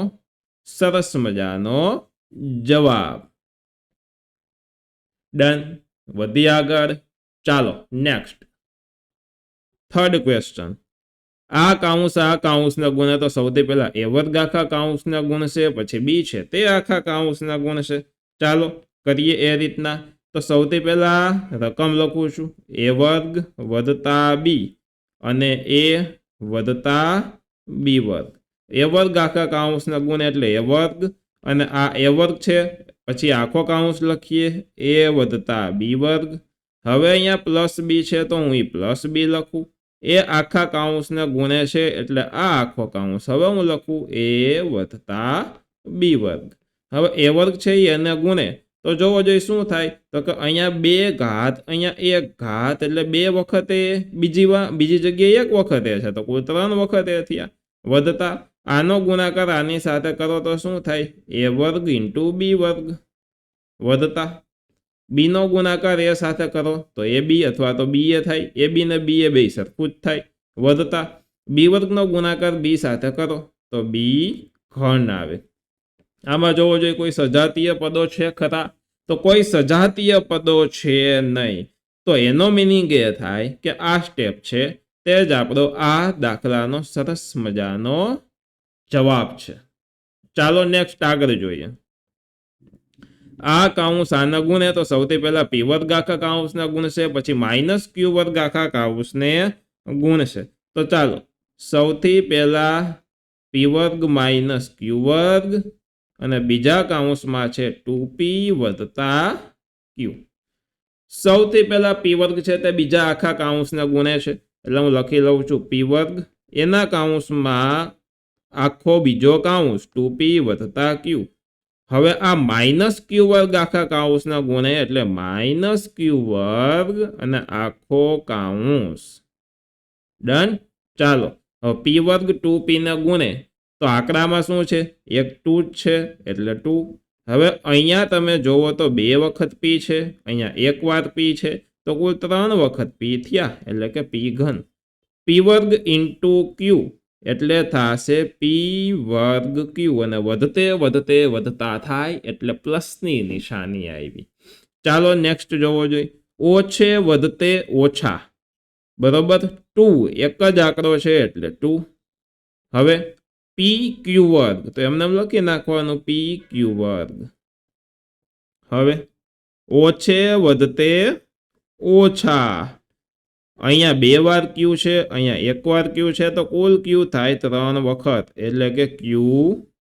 સરસ મજાનો જવાબ. ડન. વધી આગળ. ચાલો નેક્સ્ટ થર્ડ ક્વેશ્ચન. આ કૌંસને ગુણે તો સૌથી પહેલા a વર્ગ આખા કૌંસને ગુણશે, પછી b છે તે આખા કૌંસને ગુણશે. ચાલો કરીએ એ રીતના. તો સૌથી પહેલા રકમ લખું છું a વર્ગ વધતા b અને a વધતા b વર્ગ. a વર્ગ આખા કૌંસને ગુણે એટલે a વર્ગ અને આ a વર્ગ છે, પછી આખો કૌંસ લખીએ a વધતા b વર્ગ. હવે અહીંયા પ્લસ b છે તો હું પ્લસ b લખું. એ આખા કૌંસને ગુણે છે એટલે આ આખો કૌંસ હવે હું લખું a વધતા b વર્ગ. હવે a વર્ગ છે એને ગુણે તો જોવો જોઈએ શું થાય તો કે અહીંયા 2 ઘાત અહીંયા 1 ઘાત એટલે 2 વખતે બીજી જગ્યાએ 1 વખતે છે તો કુલ 3 વખતે થયા. વધતા આનો ગુણાકાર આની સાથે કરો તો શું થાય? a વર્ગ * b વર્ગ. વધતા b નો ગુણાકાર a સાથે કરો તો ab અથવા તો ba થાય. ab ને ba બે સરખું જ થાય. વધતા b વર્ગનો ગુણાકાર b સાથે કરો તો b ઘન આવે. આમાં જોવો જોઈએ કોઈ સજાતીય પદો છે ખરા? તો કોઈ સજાતીય પદો છે નહીં. તો એનો મિનિંગ એ થાય કે આ સ્ટેપ છે તે જ આપણો આ દાખલાનો સરસ મજાનો જવાબ છે. ચાલો નેક્સ્ટ આગળ જોઈએ. આ કૌંસ આને ગુણે તો સૌથી પહેલા p વર્ગ આખા કૌંસને ગુણશે, પછી -q વર્ગ આખા કૌંસને ગુણશે. તો ચાલો સૌથી પહેલા p વર્ગ - q વર્ગ અને બીજા કૌંસમાં છે 2p વધતા q. સૌથી પહેલા p વર્ગ છે તે બીજા આખા કૌંસને ગુણે છે એટલે હું લખી લઉં છું p વર્ગ એના કૌંસમાં આખો બીજો કૌંસ 2p વધતા q. હવે આ -q વર્ગ આખા કૌંસના ગુણે એટલે -q વર્ગ અને આખો કૌંસ. ડન. ચાલો હવે p વર્ગ 2p ને ગુણે તો આંકડામાં શું છે? એક 2 જ છે એટલે 2. હવે અહીંયા તમે જોવો તો 2 વખત p છે, અહીંયા એક વાર p છે તો કુલ 3 વખત p થયા એટલે કે p ઘન. p વર્ગ * q એટલે થશે p વર્ગ q અને વધતા થાય એટલે પ્લસની નિશાની આવી. ચાલો નેક્સ્ટ જોવો જોઈએ. ઓછે વધતે ઓછા બરોબર 2 એક જ આંકડો છે એટલે 2. હવે pq વર્ગ તો એમને લખી નાખવાનું pq વર્ગ. હવે ઓછે વધતે ઓછા અહીંયા 2 વાર q છે, અહીંયા 1 વાર q છે તો કુલ q થાય 3 વખત એટલે કે q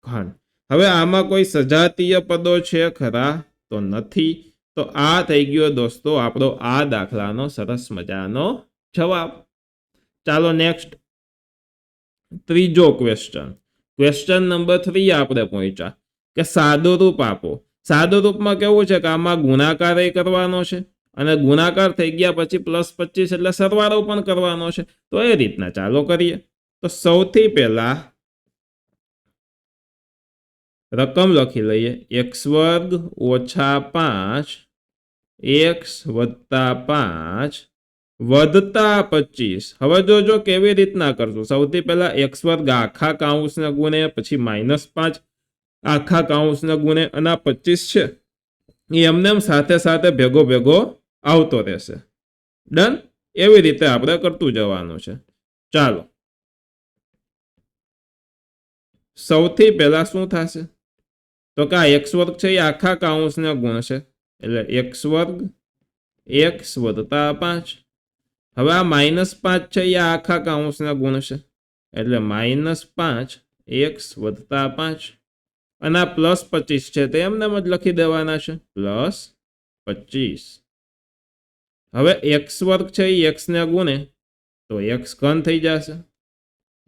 ઘન. હવે આમાં કોઈ સજાતીય પદો છે ખરા? તો નથી. તો આ થઈ ગયો દોસ્તો આપણો આ દાખલાનો સરસ મજાનો જવાબ. ચાલો નેક્સ્ટ ત્રીજો ક્વેશ્ચન. ક્વેશ્ચન નંબર 3 આપણે પહોંચ્યા કે સાદો રૂપ આપો. સાદો રૂપમાં કેવું છે કે આમાં ગુણાકાર કરવાનો છે અને ગુણાકાર થઈ ગયા પછી +25 એટલે સરવાળો પણ કરવાનો છે. તો એ રીતના ચાલો કરીએ. તો સૌથી પહેલા રકમ લખી લઈએ x² - 5 x + 5 વધતા 25. હવે જોજો કેવી રીતના કરશું. સૌથી પહેલા x² આખા કૌંસને ગુણે, પછી -5 આખા કૌંસને ગુણે અને 25 છે એ એમને સાથે સાથે ભેગો આવતો રહેશે. ડન. એવી રીતે આપણે કરતું જવાનું છે. ચાલો સૌથી પહેલા શું થશે તો કે આ x² છે એ આખા કૌંસને ગુણશે એટલે x² x + 5. હવે આ -5 છે એ આખા કૌંસને ગુણશે એટલે -5 x + 5 અને આ +25 છે તે એમને જ લખી દેવાના છે +25. હવે x² છે એ x ને ગુણે તો x ઘન થઈ જશે.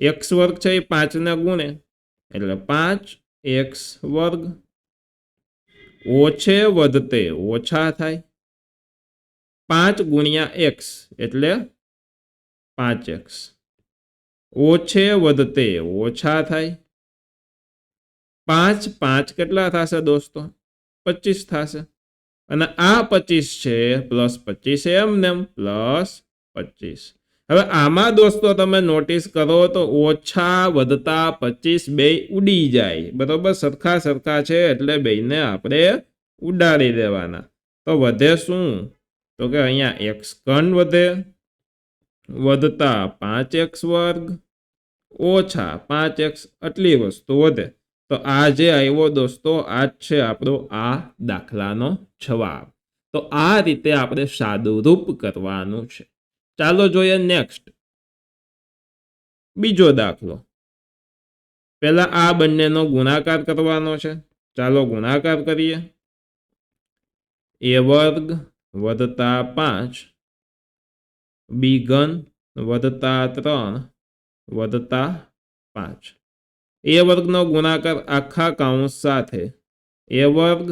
x² છે એ 5 ને ગુણે એટલે 5x². ઓછે વધતે ઓછા થાય. 5 ગુણ્યા એક્સ એટલે 5x. ઓછે વધતે ઓછા થાય. 5 5 કેટલા થશે દોસ્તો? 25 થશે. અને આ 25 છે પ્લસ 25 એમનેમ પ્લસ 25. હવે આમાં દોસ્તો તમે નોટિસ કરો તો ઓછા વધતા 25 બે ઉડી જાય. બરોબર, સરખા સરખા છે એટલે બેને આપણે ઉડાડી દેવાના. તો વધે શું? તો કે અહીંયા x ઘન વધે, વધતા 5x વર્ગ ઓછા 5x આટલી વસ્તુ વધે. તો આ જે આવ્યો દોસ્તો, આ જ છે આપણો આ દાખલાનો જવાબ. તો આ રીતે આપણે સાદુરૂપ કરવાનું છે. ચાલો જોઈએ નેક્સ્ટ બીજો દાખલો. પહેલા આ બંનેનો ગુણાકાર કરવાનો છે. ચાલો ગુણાકાર કરીએ. a વર્ગ વધતા 5 b ઘન વધતા 3 વધતા 5. a વર્ગનો ગુણાકાર આખા કૌંસ સાથે a વર્ગ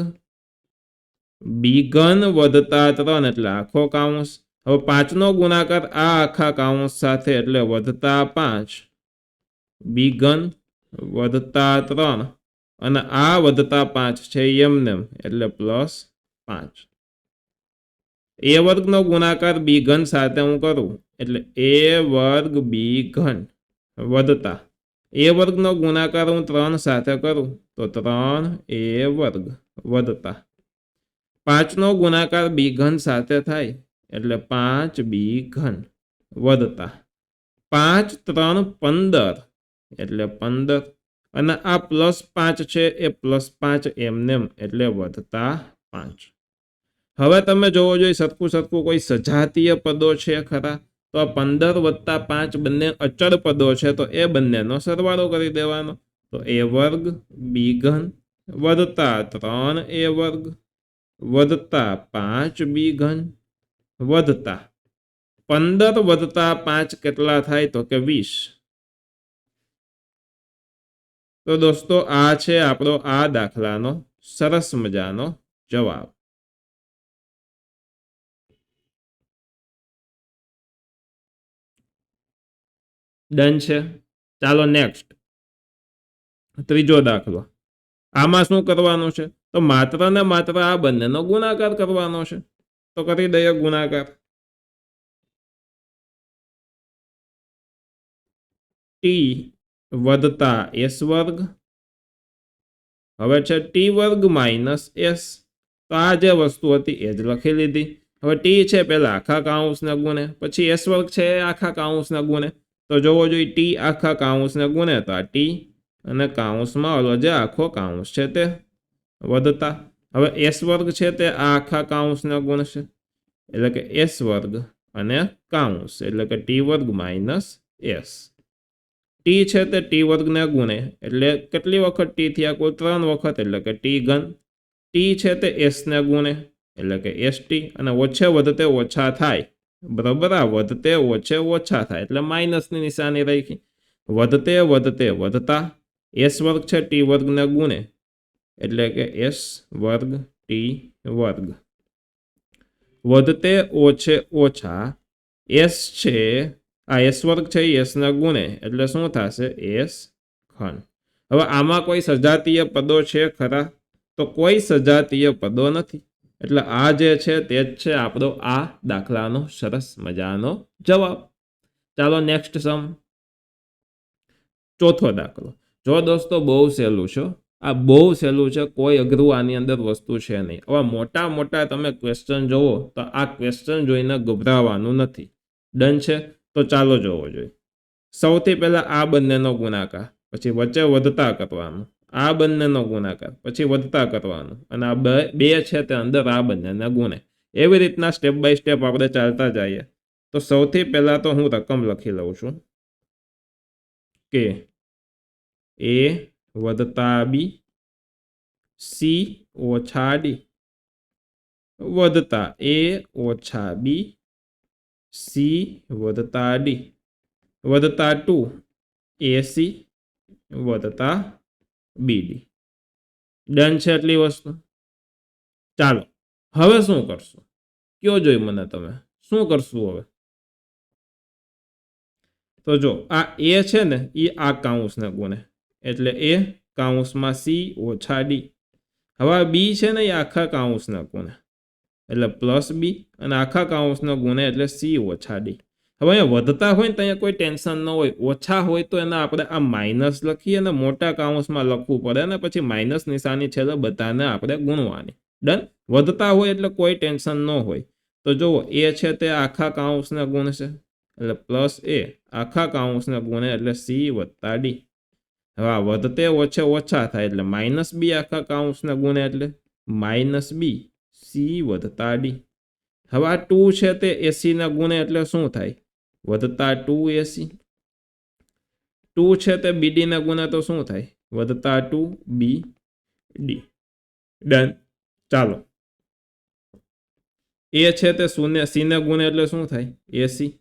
b ઘન વધતા 3 એટલે આખો કૌંસ. હવે 5 નો ગુણાકાર આ આખા કૌંસ સાથે એટલે વધતા 5 b ઘન વધતા 3 અને આ વધતા 5 છે એમનેમ એટલે પ્લસ 5. a વર્ગનો ગુણાકાર b ઘન સાથે હું કરું એટલે a વર્ગ b ઘન વધતા a વર્ગનો ગુણાકાર હું 3 સાથે કરું તો 3a વર્ગ વધતા 5 નો ગુણાકાર b ઘન સાથે થાય એટલે 5b ઘન વધતા 5 3 15 એટલે 15 અને આ પ્લસ 5 છે એ પ્લસ 5 એમનેમ એટલે વધતા 5. હવે તમે જોવો જોઈએ સરખું સરખું કોઈ સજાતીય પદો છે ખરા? તો આ 15 વત્તા 5 બંને અચળ પદો છે તો એ બંનેનો સરવાળો કરી દેવાનો. તો a વર્ગ b ઘન વધતા 3a વર્ગ વધતા 5b ઘન વધતા 15 વધતા 5 કેટલા થાય? તો કે 20. તો દોસ્તો આ છે આપણો આ દાખલાનો સરસ મજાનો જવાબ. ડન છે. ચાલો નેક્સ્ટ ત્રીજો દાખલો. આમાં શું કરવાનું છે? તો માત્ર ને માત્ર આ બંનેનો ગુણાકાર કરવાનો છે. તો કરી દઈએ ગુણાકાર. t વધતા s વર્ગ. હવે છે t વર્ગ માઇનસ s. તો આ જે વસ્તુ હતી એ જ લખી લીધી. હવે t છે પેલા આખા કૌંસને ગુણે, પછી s વર્ગ છે આખા કૌંસને ગુણે. તો જોવો જોઈએ t આખા કૌંસને ગુણે તો આ t અને કૌંસમાં ઓલો જે આખો કૌંસ છે તે વધતા. હવે s વર્ગ છે તે આ આખા કૌંસને ગુણશે એટલે કે s વર્ગ અને કૌંસ એટલે કે t વર્ગ માઇનસ s. t છે તે t વર્ગને ગુણે એટલે કેટલી વખત t થયા? કોઈ 3 વખત એટલે કે t ઘન. t છે તે s ને ગુણે એટલે કે st અને ઓછે વધતે ઓછા થાય. બરાબર, આ વધતે ઓછે ઓછા થાય એટલે માઇનસની નિશાની રાખી. વધતે વધતે વધતા s વર્ગ છે t વર્ગને ગુણે એટલે કે s વર્ગ t વર્ગ. વધતે ઓછે ઓછા s છે આ s વર્ગ છે s ને ગુણે એટલે શું થશે? s ઘન. હવે આમાં કોઈ સજાતીય પદો છે ખરા? તો કોઈ સજાતીય પદો નથી એટલે આ જે છે તે જ છે આપણો આ દાખલાનો સરસ મજાનો જવાબ. ચાલો નેક્સ્ટ સમ. ચોથો દાખલો. જો દોસ્તો બહુ સહેલું છે. આ બહુ સહેલું છે, કોઈ અઘરું આની અંદર વસ્તુ છે નહીં. હવે મોટા મોટા તમે ક્વેશ્ચન જોવો તો આ ક્વેશ્ચન જોઈને ગભરાવાનું નથી. ડન છે. તો ચાલો જોવો જોઈએ. સૌથી પહેલા આ બંનેનો ગુણાકાર, પછી વચ્ચે વધતા કરવાનું. આ બંનેનો ગુણાકાર પછી વધતા કરવાનું અને આ બે છે તે અંદર આ બંનેને ગુણે. એવી રીતના સ્ટેપ બાય સ્ટેપ આપણે ચાલતા જઈએ. તો સૌથી પહેલા તો હું રકમ લખી લઉં છું કે a વધતા b c ઓછા d વધતા a ઓછા b c વધતા d વધતા 2 ac વધતા bd. ડન છે એટલી વસ્તુ. ચાલો હવે શું કરશું કયો જોઈ મને તમે શું કરશું હવે તો જો આ એ છે ને એ આ કાઉન્સને ગુણે એટલે એ કાઉન્સમાં સી ઓછા ડી હવે આ બી છે ને એ આખા કાઉન્સને ગુણે એટલે પ્લસ બી અને આખા કાઉન્સનો ગુણે એટલે સી ઓછા ડી હવે અહીંયા વધતા હોય ને તો અહીંયા કોઈ ટેન્શન ન હોય ઓછા હોય તો એના આપણે આ માઇનસ લખીએ અને મોટા કાઉન્સમાં લખવું પડે અને પછી માઇનસ નિશાની છેલ્લે બધાને આપણે ગુણવાની ડન વધતા હોય એટલે કોઈ ટેન્શન ન હોય તો જુઓ એ છે તે આખા કાઉન્સને ગુણશે એટલે પ્લસ એ આખા કાઉન્સને ગુણે એટલે સી વત્તા ડી હવે આ વધતે ઓછે ઓછા થાય એટલે માઇનસ બી આખા કાઉન્સને ગુણે એટલે માઇનસ બી સી વધતા ડી હવે આ 2 છે તે એસી ના ગુણે એટલે શું થાય વધતા 2 એસી 2 છે તે બીડી ના ગુણે તો શું થાય વધતા 2 બી ડી ડન ચાલો એ છે તે શૂન્ય સી ને ગુણે એટલે શું થાય એસી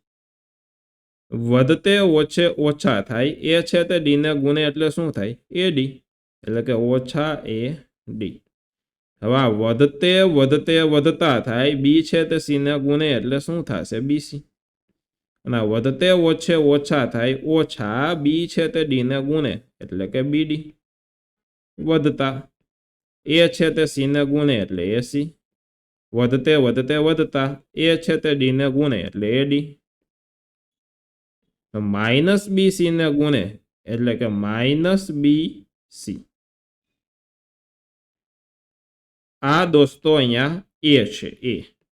વધતે ઓછે ઓછા થાય એ છે તે ડી ને ગુણે એટલે શું થાય એ ડી એટલે કે ઓછા એ ડી હવે આ વધતે વધતા થાય બી છે તે સી ને ગુણે એટલે શું થશે બીસી અને વધતે ઓછે ઓછા થાય ઓછા બી છે તે ડી ને ગુણે એટલે કે બીડી વધતા એ છે તે સી ને ગુણે એટલે એસી વધતે વધતા એ છે તે ડી ને ગુણે એટલે એડી માઇનસ બી સી ને ગુણે એટલે કે માઇનસ બી સી આ દોસ્તો અહીંયા એ છે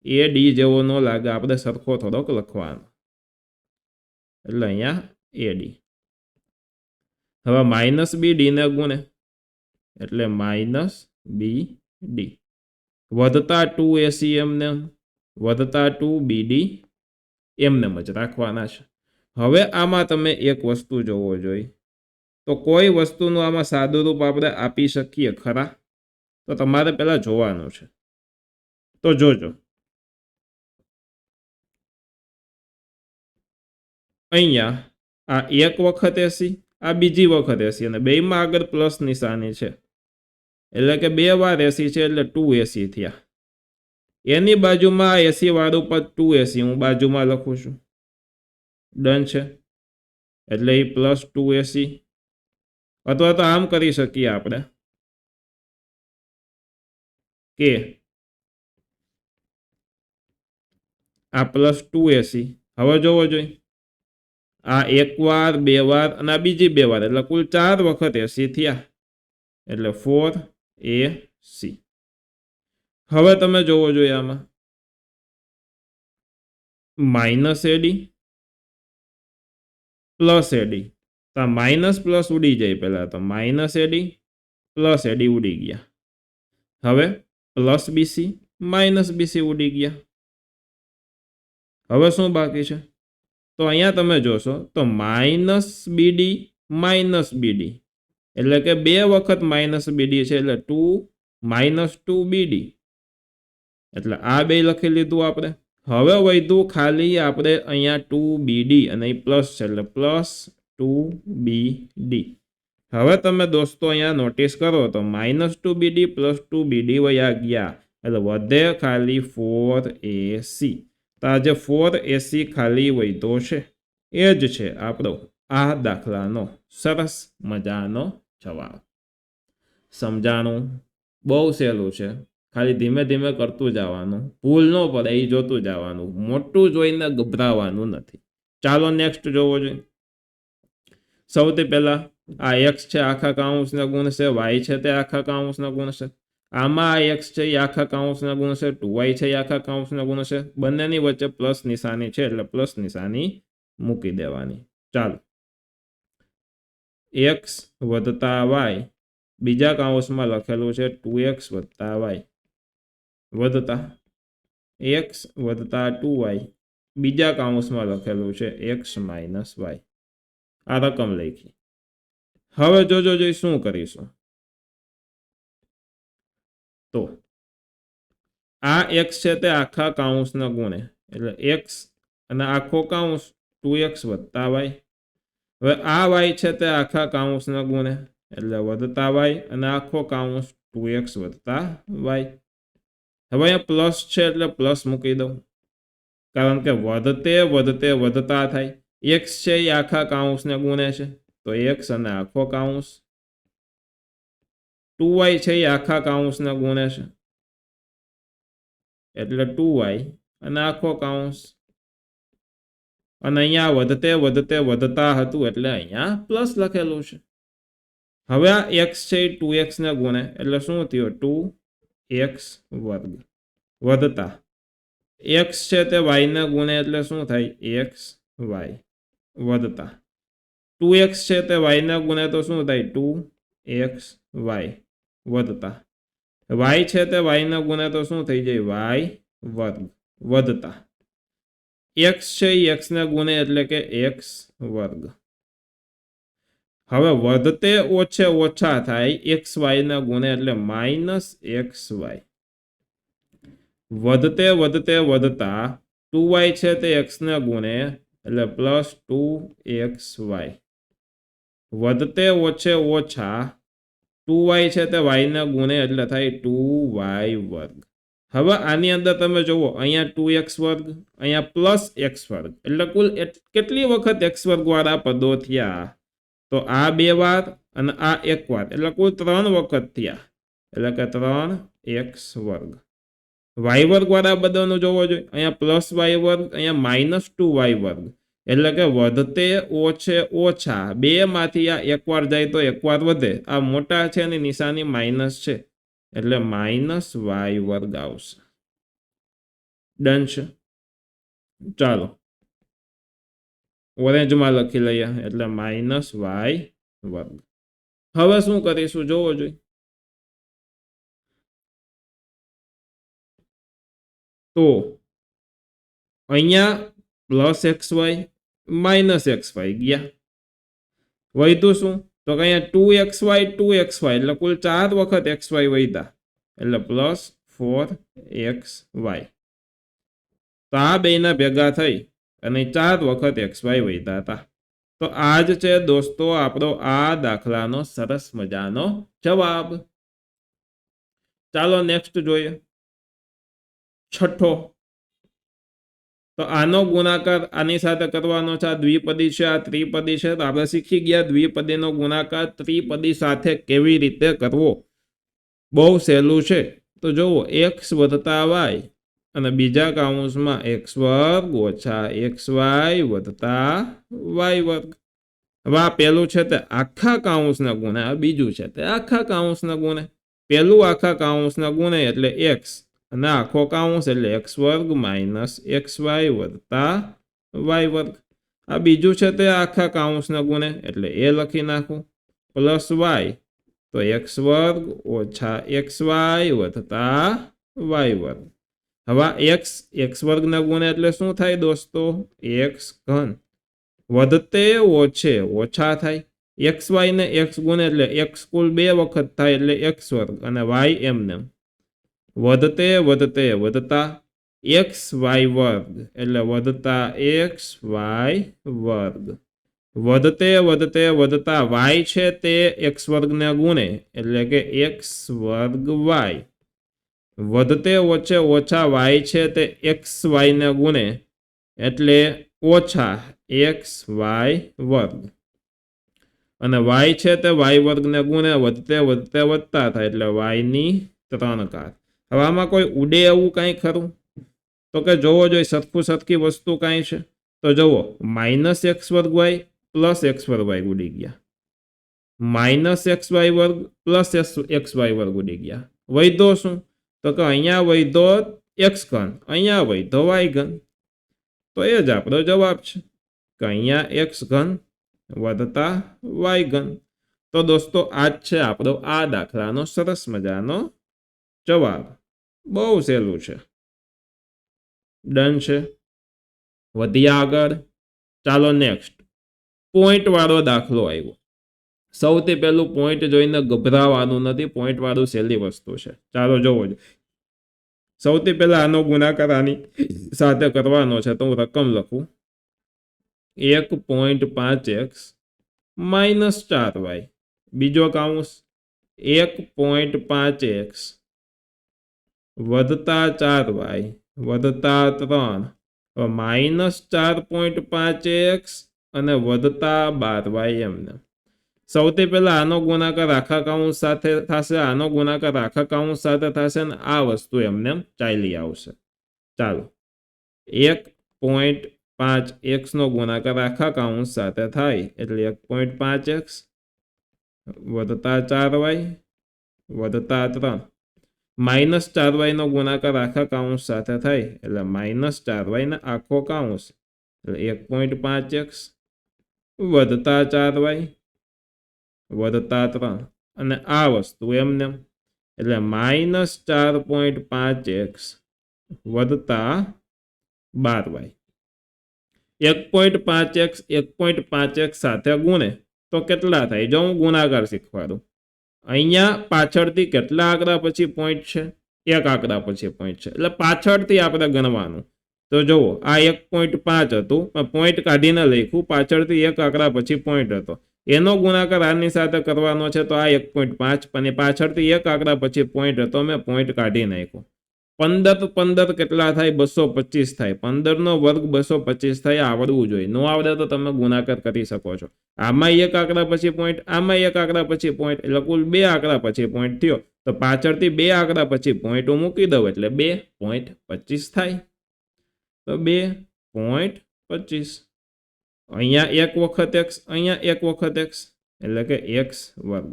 એ ડી જેવો ન લાગે આપણે સરખો થોડોક લખવાનો એટલે અહીંયા એ ડી હવે માઇનસ બી ડી ને ગુણે એટલે માઇનસ બી ડી વધતા 2 એસી એમને વધતા 2 બીડી એમને જ રાખવાના છે હવે આમાં તમે એક વસ્તુ જોવો જોઈએ તો કોઈ વસ્તુનું આમાં સાદું રૂપ આપણે આપી શકીએ ખરા તો તમારે પહેલા જોવાનું છે તો જોજો અહીંયા આ એક વખત એસી આ બીજી વખત એસી અને બેમાં આગળ પ્લસ નિશાની છે એટલે કે 2 વાર એસી છે એટલે 2 એસી થયા એની બાજુમાં એસી વાળું પર 2 એસી હું બાજુમાં લખું છું ડન છે એટલે એ પ્લસ 2 એસી અથવા તો આમ કરી શકીએ આપણે કે આ પ્લસ 2 એસી હવે જોવો જોઈએ આ એક વાર 2 વાર અને આ બીજી 2 વાર એટલે કુલ 4 વખત એસી થયા એટલે 4 એસી હવે તમે જોવો જોઈએ આમાં માઇનસ એડી પ્લસ એડી તો માઇનસ પ્લસ ઉડી જાય પહેલા તો માઇનસ એડી પ્લસ એડી ઉડી ગયા હવે પ્લસ બીસી માઇનસ બીસી ઉડી ગયા હવે શું બાકી છે તો અહીંયા તમે જોશો તો માઇનસ બીડી એટલે કે 2 વખત માઇનસ બીડી છે એટલે 2 માઇનસ 2 બીડી એટલે આ બે લખી લીધું આપણે હવે વધ્યું ખાલી આપણે અહીંયા 2 બીડી અને પ્લસ છે એટલે પ્લસ 2 બીડી હવે તમે દોસ્તો અહીંયા નોટિસ કરો તો માઇનસ 2 બીડી પ્લસ 2 બીડી વયા ગયા એટલે વધે ખાલી 4 એસી તો આ જે 4 એસી ખાલી વધ્યો છે એ જ છે આપણો આ દાખલાનો સરસ મજાનો જવાબ સમજાણું બહુ સહેલું છે ખાલી ધીમે ધીમે કરતું જવાનું ભૂલ ન પડે એ જોતું જવાનું મોટું જોઈને ગભરાવાનું નથી ચાલો નેક્સ્ટ જોવો જોઈએ સૌથી પહેલા આ એક્સ છે આખા કાઉન્સના ગુણ છે વાય છે તે આખા કાઉન્સના ગુણ છે આમાં આ એક્સ છે એ આખા કાઉન્સના ગુણ છે 2y છે એ આખા કાઉન્સના ગુણ છે બંનેની વચ્ચે પ્લસ નિશાની છે એટલે પ્લસ નિશાની મૂકી દેવાની ચાલો એક્સ વધતા વાય બીજા કાઉન્સમાં લખેલું છે 2x વત્તા વાય વધતા x વધતા 2y બીજા કાઉન્સમાં લખેલું છે x માઇનસ વાય આ રકમ લખી હવે જોજો જોઈ શું કરીશું તો આ x છે તે આખા કાઉન્સના ગુણે એટલે x અને આખો કાઉન્સ 2x વત્તા વાય હવે આ y છે તે આખા કાઉન્સના ગુણે એટલે વધતા y અને આખો કાઉન્સ 2x વત્તા y હવે અહીંયા પ્લસ છે એટલે પ્લસ મૂકી દઉં, કારણ કે વધતે વધતે વધતા થાય. એક્સ છે એ આખા કાઉન્સને ગુણે છે, તો એક્સ અને આખો કાઉન્સ. 2y છે એ આખા કાઉન્સને ગુણે છે, એટલે 2y અને આખો કાઉન્સ. અને અહીંયા વધતે વધતે વધતા હતું એટલે અહીંયા પ્લસ લખેલું છે. હવે આ x છે એ 2x ને ગુણે એટલે શું થયું? 2x વર્ગ. વધતા x છે તે y ને ગુણે એટલે શું થાય? x y. વધતા 2x છે તે y ને ગુણે તો શું થાય? 2x y. વધતા y છે તે y ને ગુણે તો શું થઈ જાય? y વર્ગ. વધતા x છે એ x ને ગુણે એટલે કે x વર્ગ. હવે વધતે ઓછે ઓછા થાય xy ને ગુણે એટલે માઇનસ xy. વધતે વધતે વધતા 2y છે તે x ને ગુણે એટલે પ્લસ 2xy. વધતે ઓછે ઓછા 2y છે તે y ને ગુણે એટલે થાય 2y વર્ગ. હવે આની અંદર તમે જુઓ, અહીંયા 2x વર્ગ, અહીંયા પ્લસ x વર્ગ, એટલે કુલ કેટલી વખત x વર્ગ વાળા પદો થયા? તો આ 2 વાર અને આ 1 વાર, એટલે કુલ 3 વખત થયા, એટલે કે 3x વર્ગ. y વર્ગ વાળા બધાનું જોવો જોઈએ, અહીંયા પ્લસ y વર્ગ, અહીંયા માઇનસ 2y વર્ગ, એટલે કે વધતે ઓછે ઓછા 2 માંથી આ 1 વાર જાય તો 1 વાર વધે. આ મોટા છે અને નિશાની માઇનસ છે એટલે માઇનસ y વર્ગ આવશે. ડન છે. ચાલો ઓરેન્જમાં લખી લઈએ એટલે માઇનસ y વર્ગ. હવે શું કરીશું જોવો જોઈએ. તો અહીંયા પ્લસ xy માઇનસ xy ગયા. વધ્યું શું? તો અહીંયા 2xy 2xy, એટલે કુલ 4 વખત xy વધ્યા, એટલે પ્લસ 4xy. તો આ બેના ભેગા થઈ અને 4 વખત xy વધ્યા હતા. તો આ જ છે દોસ્તો આપણો આ દાખલાનો સરસ મજાનો જવાબ. ચાલો નેક્સ્ટ જોઈએ. છઠ્ઠો. તો આનો ગુણાકાર આની સાથે કરવાનો છે. આ દ્વિપદી છે, આ ત્રિપદી છે. તો આપણે શીખી ગયા દ્વિપદીનો ગુણાકાર ત્રિપદી સાથે કેવી રીતે કરવો. બહુ સહેલું છે. તો જુઓ, x વધતા y અને બીજા કાઉન્સમાં x વર્ગ ઓછા xy વધતા y વર્ગ. હવે આ પહેલું છે તે આખા કાઉન્સના ગુણે, આ બીજું છે તે આખા કાઉન્સના ગુણે. પહેલું આખા કાઉન્સના ગુણે એટલે x અને આખો કાઉન્સ એટલે x વર્ગ માઇનસ xy વધતા y વર્ગ. આ બીજું છે તે આખા કાઉન્સના ગુણે એટલે એ લખી નાખું પ્લસ y, તો x વર્ગ ઓછા xy વધતા y વર્ગ. હવે x વર્ગના ગુણે એટલે શું થાય દોસ્તો? x ઘન. વધતે ઓછે ઓછા થાય. xy ને x ગુણે એટલે x કુલ 2 વખત થાય એટલે x વર્ગ અને y એમને. વધતે વધતે વધતા xy વર્ગ એટલે વધતા xy વર્ગ. વધતે વધતે વધતા y છે તે x વર્ગને ગુણે એટલે કે x વર્ગ y. વધતે ઓછે ઓછા y છે તે xy ને ગુણે એટલે ઓછા xy વર્ગ. અને y છે તે y વર્ગને ગુણે વધતે વધતે વધતા થાય એટલે y ની 3 ઘાત. હવે આમાં કોઈ ઉડે એવું કાંઈ ખરું? તો કે જોવો જોઈએ સરખું સરખી વસ્તુ કાંઈ છે. તો જુઓ, માઇનસ x વર્ગ y પ્લસ x વર્ગ y ઉડી ગયા, માઇનસ xy વર્ગ પ્લસ xy વર્ગ ઉડી ગયા. વધ્યો શું? તો કે અહીંયા વધ્યો x ઘન, અહીંયા વધ્યો y ઘન. તો એ જ આપણો જવાબ છે કે અહીંયા x ઘન વધતા y ઘન. તો દોસ્તો આ જ છે આપણો આ દાખલાનો સરસ મજાનો જવાબ. બહુ સહેલું છે. ડન છે. વધ્યા આગળ. ચાલો નેક્સ્ટ. પોઈન્ટ વાળો દાખલો આવ્યો. સૌથી પહેલું પોઈન્ટ જોઈને ગભરાવાનું નથી. પોઈન્ટ વાળું સહેલી વસ્તુ છે. ચાલો જોવો. સૌથી પહેલા આનો ગુણાકાર આની સાથે કરવાનો છે. તો હું રકમ લખું 1.5x માઇનસ 4y. બીજો કાઉન્સ 1.5x વધતા 4y વધતા 3 માઇનસ 4.5x અને વધતા 12y એમને સૌથી પહેલા આનો ગુણાકાર આખા કૌંસ સાથે થશે, આનો ગુણાકાર આખા કૌંસ સાથે થશે અને આ વસ્તુ એમને ચાલી આવશે. ચાલો 1.5x નો ગુણાકાર આખા કૌંસ સાથે થાય એટલે 1.5x વધતા 4y વધતા 3 માઇનસ 4y નો ગુણાકાર આખા કૌંસ સાથે થાય એટલે માઇનસ 4y ના આખો કૌંસ એટલે 1.5x વધતા 4y વધતા 3 અને આ વસ્તુ એમને એટલે માઇનસ 4.5x વધતા 12y 1.5x 1.5x સાથે ગુણે તો કેટલા થાય? જો હું ગુણાકાર શીખવાડું, અહીંયા પાછળથી કેટલા આંકડા પછી પોઈન્ટ છે? એક આંકડા પછી પોઈન્ટ છે એટલે પાછળથી આપણે ગણવાનું. તો જુઓ આ 1.5 હતું પણ પોઈન્ટ કાઢીને લખ્યું, પાછળથી એક આંકડા પછી પોઈન્ટ હતો, એનો ગુણાકાર આની સાથે કરવાનો છે તો આ 1.5 અને પાછળથી એક આંકડા પછી પોઈન્ટ હતો, મેં પોઈન્ટ કાઢી નાખ્યો. 15 કેટલા થાય? 225 થાય. 15 નો વર્ગ 225 થાય. આવડવું જોઈએ, નો આવડે તો તમે ગુણાકાર કરી શકો છો. આમાં એક આંકડા પછી પોઈન્ટ, આમાં એક આંકડા પછી પોઈન્ટ એટલે કુલ 2 આંકડા પછી પોઈન્ટ થયો તો પાછળથી 2 આંકડા પછી પોઈન્ટ હું મૂકી દઉં એટલે 2.25 થાય. તો 2.25 અહીંયા એક વખત x, અહીંયા એક વખત x એટલે કે x વર્ગ.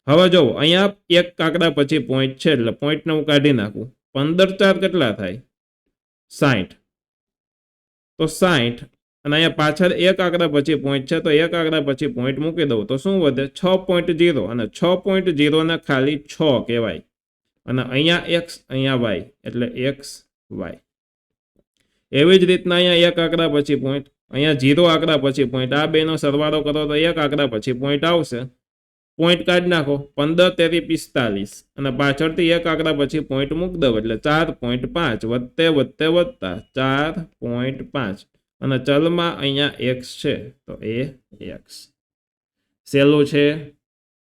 હવે જો અહીંયા એક આંકડા પછી પોઈન્ટ છે એટલે પોઈન્ટને હું કાઢી નાખું. 15 4 કેટલા થાય? 60. તો 60 અને અહીંયા પાછળ એક આંકડા પછી પોઈન્ટ છે તો એક આંકડા પછી પોઈન્ટ મૂકી દઉં તો શું વધે? 6.0 અને 6.0 ને ખાલી 6 કહેવાય અને અહીંયા x અહીંયા y એટલે x y. એવી જ રીતના અહીંયા એક આંકડા પછી પોઈન્ટ, અહીંયા 0 આંકડા પછી પોઈન્ટ, આ બેનો સરવાળો કરો તો એક આંકડા પછી પોઈન્ટ આવશે. પોઈન્ટ કાઢી નાખો 15 તેરી 45 અને પાછળથી એક આંકડા પછી પોઈન્ટ મૂકી દો એટલે 4.5 વધતે વધતે વધતા 4.5 અને ચલમાં અહીંયા x છે તો એ x. સહેલું છે,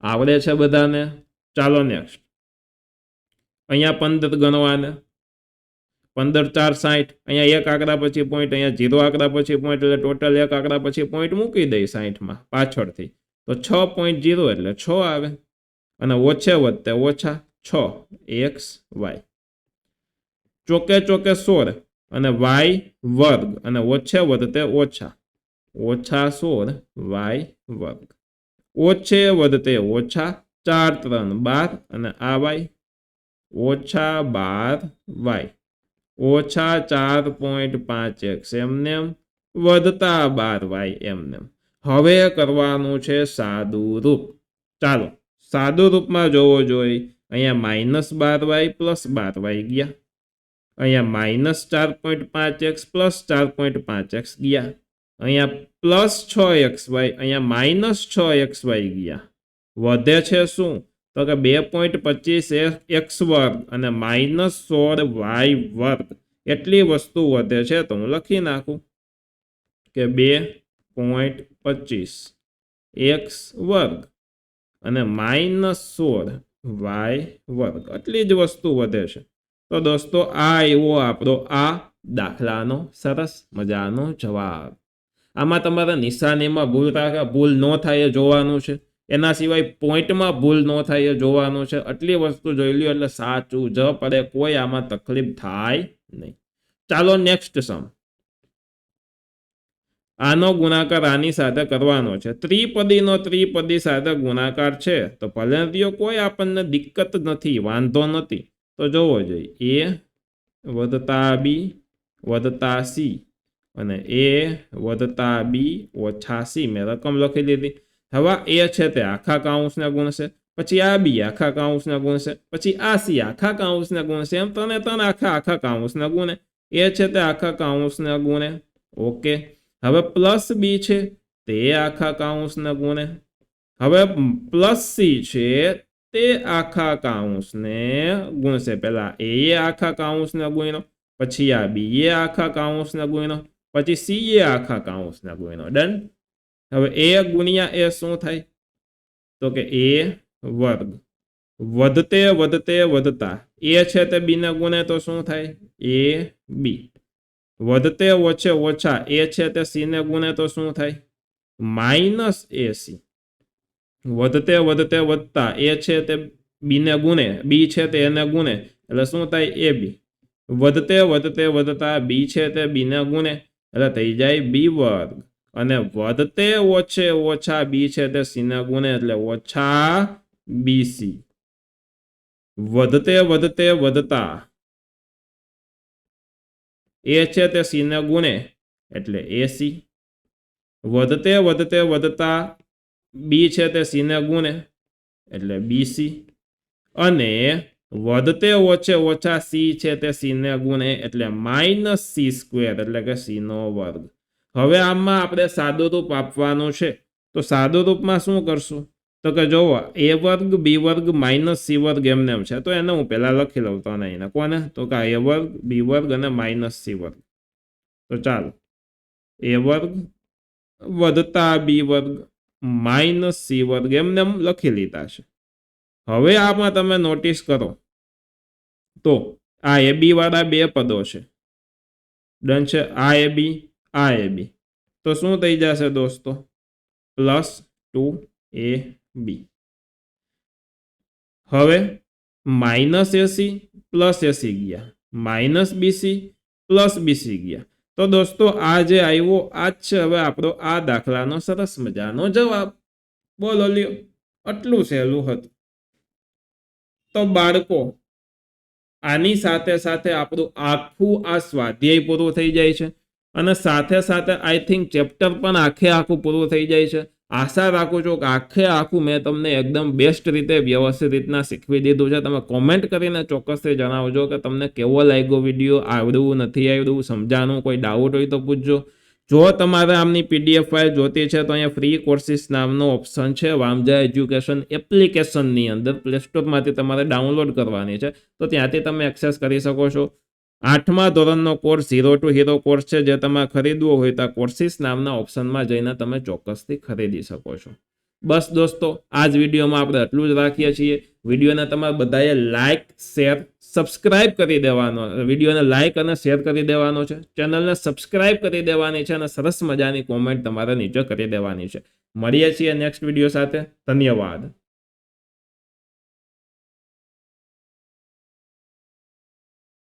આવડે છે બધાને? ચાલો નેક્સ્ટ. અહીંયા 15 ગણવાને, 15 4 60, અહીંયા એક આંકડા પછી પોઈન્ટ, અહીંયા 0 આંકડા પછી પોઈન્ટ એટલે ટોટલ એક આંકડા પછી પોઈન્ટ મૂકી દઈ 60માં પાછળથી તો 6.0 એટલે 6 આવે અને ઓછે વધતે ઓછા 6 x y. ચોકે ચોકે 16 અને y વર્ગ અને ઓછે વધતે ઓછા ઓછા 16 y વર્ગ. ઓછે વધતે ઓછા 4 3 12 અને આ y ઓછા 12 y ઓછા 4.5x એમને વધતા 12y એમને. હવે કરવાનું છે સાદું રૂપ. ચાલો સાદું રૂપમાં જોવો જોઈએ. અહીંયા માઇનસ 12y પ્લસ 12y ગયા, અહીંયા માઇનસ 4.5x પ્લસ 4.5x ગયા, અહીંયા પ્લસ 6xy, અહીંયા માઇનસ 6xy ગયા. વધે છે શું? તો કે 2.25x વર્ગ અને માઇનસ 16y વર્ગ એટલી વસ્તુ વધે છે. તો હું લખી નાખું કે 2.25x વર્ગ અને માઇનસ 16y વર્ગ આટલી જ વસ્તુ વધે છે. તો દોસ્તો આ એવો આપણો આ દાખલાનો સરસ મજાનો જવાબ. આમાં તમારા નિશાનીમાં ભૂલ ન થાય એ જોવાનું છે, એના સિવાય પોઈન્ટમાં ભૂલ ન થાય એ જોવાનું છે. આટલી વસ્તુ જોઈ લ્યો એટલે સાચું જ પડે, કોઈ આમાં તકલીફ થાય નહીં. ચાલો નેક્સ્ટ સમ. આનો ગુણાકાર આની સાથે કરવાનો છે. ત્રિપદીનો ત્રિપદી સાથે ગુણાકાર છે તો ભલે રહ્યો, કોઈ આપણને દિક્કત નથી, વાંધો નથી. તો જોવો જોઈએ a વધતા b વધતા c અને a વધતા b ઓછા c. મેં રકમ લખી લીધી. હવે a છે તે આખા કાઉન્સને ગુણશે, પછી આ b આખા કાઉન્સને ગુણશે, પછી આ c આખા કાઉન્સને ગુણશે, એમ ત્રણે ત્રણ આખા કાઉન્સને ગુણે. a છે તે આખા કાઉન્સને ગુણે. ઓકે. હવે પ્લસ b છે તે આખા કાઉન્સને ગુણે. હવે પ્લસ c છે તે આખા કાઉન્સને ગુણશે. પહેલા a આખા કાઉન્સને ગુણ્યો, પછી આ b આખા કાઉન્સને ગુણ્યો, પછી c આખા કાઉન્સને ગુણ્યો. ડન. હવે a ગુણ્યા a શું થાય? તો કે a વર્ગ વધતે વધતે વધતા એ છે તે બી ને ગુણે તો શું થાય એ બી વધતે ઓછે ઓછા એ છે તે સી ને ગુણે તો શું થાય માઇનસ એ સી વધતે વધતે વધતા એ છે તે બી ને ગુણે બી છે તે એને ગુણે એટલે શું થાય એ બી વધતે વધતે વધતા બી છે તે બી ને ગુણે એટલે થઈ જાય બી વર્ગ અને વધતે ઓછે ઓછા બી છે તે સી ને ગુણે એટલે ઓછા બીસી વધતે વધતે વધતા એ છે તે સી ને ગુણે એટલે એસી વધતે વધતે વધતા બી છે તે સી ને ગુણે એટલે બીસી અને વધતે ઓછે ઓછા સી છે તે સી ને ગુણે એટલે માઇનસ સી સ્ક્વેર એટલે કે સી નો વર્ગ હવે આમાં આપણે સાદુરૂપ આપવાનું છે તો સાદુરૂપમાં શું કરશું તો કે જોવો એ વર્ગ બી વર્ગ માઇનસ સી વર્ગ એમને એમ છે તો એને હું પહેલા લખી લઉં તો નહીં કોને તો કે એ વર્ગ બી વર્ગ અને માઇનસ સી વર્ગ તો ચાલો એ વર્ગ વધતા બી વર્ગ માઇનસ સી વર્ગ એમને એમ લખી લીધા છે હવે આમાં તમે નોટિસ કરો તો આ એ બી વાળા બે પદો છે ડન છે આ એ બી તો શું થઈ જશે દોસ્તો પ્લસ 2ab હવે માઇનસ એસી પ્લસ એસી ગયા માઇનસ બીસી પ્લસ બીસી ગયા તો દોસ્તો આ જે આવ્યો આ જ છે હવે આપણો આ દાખલાનો સરસ મજાનો જવાબ બોલો લ્યો આટલું સહેલું હતું તો બાળકો આની સાથે સાથે આપણું આખું આ સ્વાધ્યાય પૂરું થઈ જાય છે અને સાથે સાથે આઈ થિંક ચેપ્ટર પણ આખું પૂરું થઈ જાય છે આશા રાખું છું કે આખું મેં તમને એકદમ બેસ્ટ રીતે વ્યવસ્થિત રીતના શીખવી દીધું છે તમે કોમેન્ટ કરીને ચોક્કસથી જણાવજો કે તમને કેવો લાગ્યો વિડીયો આવડવું નથી આવડવું સમજાનું કોઈ ડાઉટ હોય તો પૂછજો જો તમારે આમની પીડીએફ ફાઇલ જોતી છે તો અહીંયા ફ્રી કોર્સિસ નામનો ઓપ્શન છે વામજા એજ્યુકેશન એપ્લિકેશનની અંદર પ્લે સ્ટોરમાંથી તમારે ડાઉનલોડ કરવાની છે તો ત્યાંથી તમે એક્સેસ કરી શકો છો 8મા ધોરણનો કોર્સ 0 to હીરો કોર્સ છે જે તમે ખરીદવો હોય તો કોર્સિસ નામના ઓપ્શનમાં જઈને તમે ચોક્કસથી ખરીદી શકો છો બસ દોસ્તો આ જ વિડીયોમાં આપણે એટલું જ રાખીએ છીએ વિડીયોને તમારે બધાએ લાઇક શેર સબસ્ક્રાઇબ કરી દેવાનો વિડીયોને લાઇક અને શેર કરી દેવાનો છે ચેનલને સબસ્ક્રાઇબ કરી દેવાની છે અને સરસ મજાની કોમેન્ટ તમારે નીચે કરી દેવાની છે મળીએ છીએ નેક્સ્ટ વિડીયો સાથે ધન્યવાદ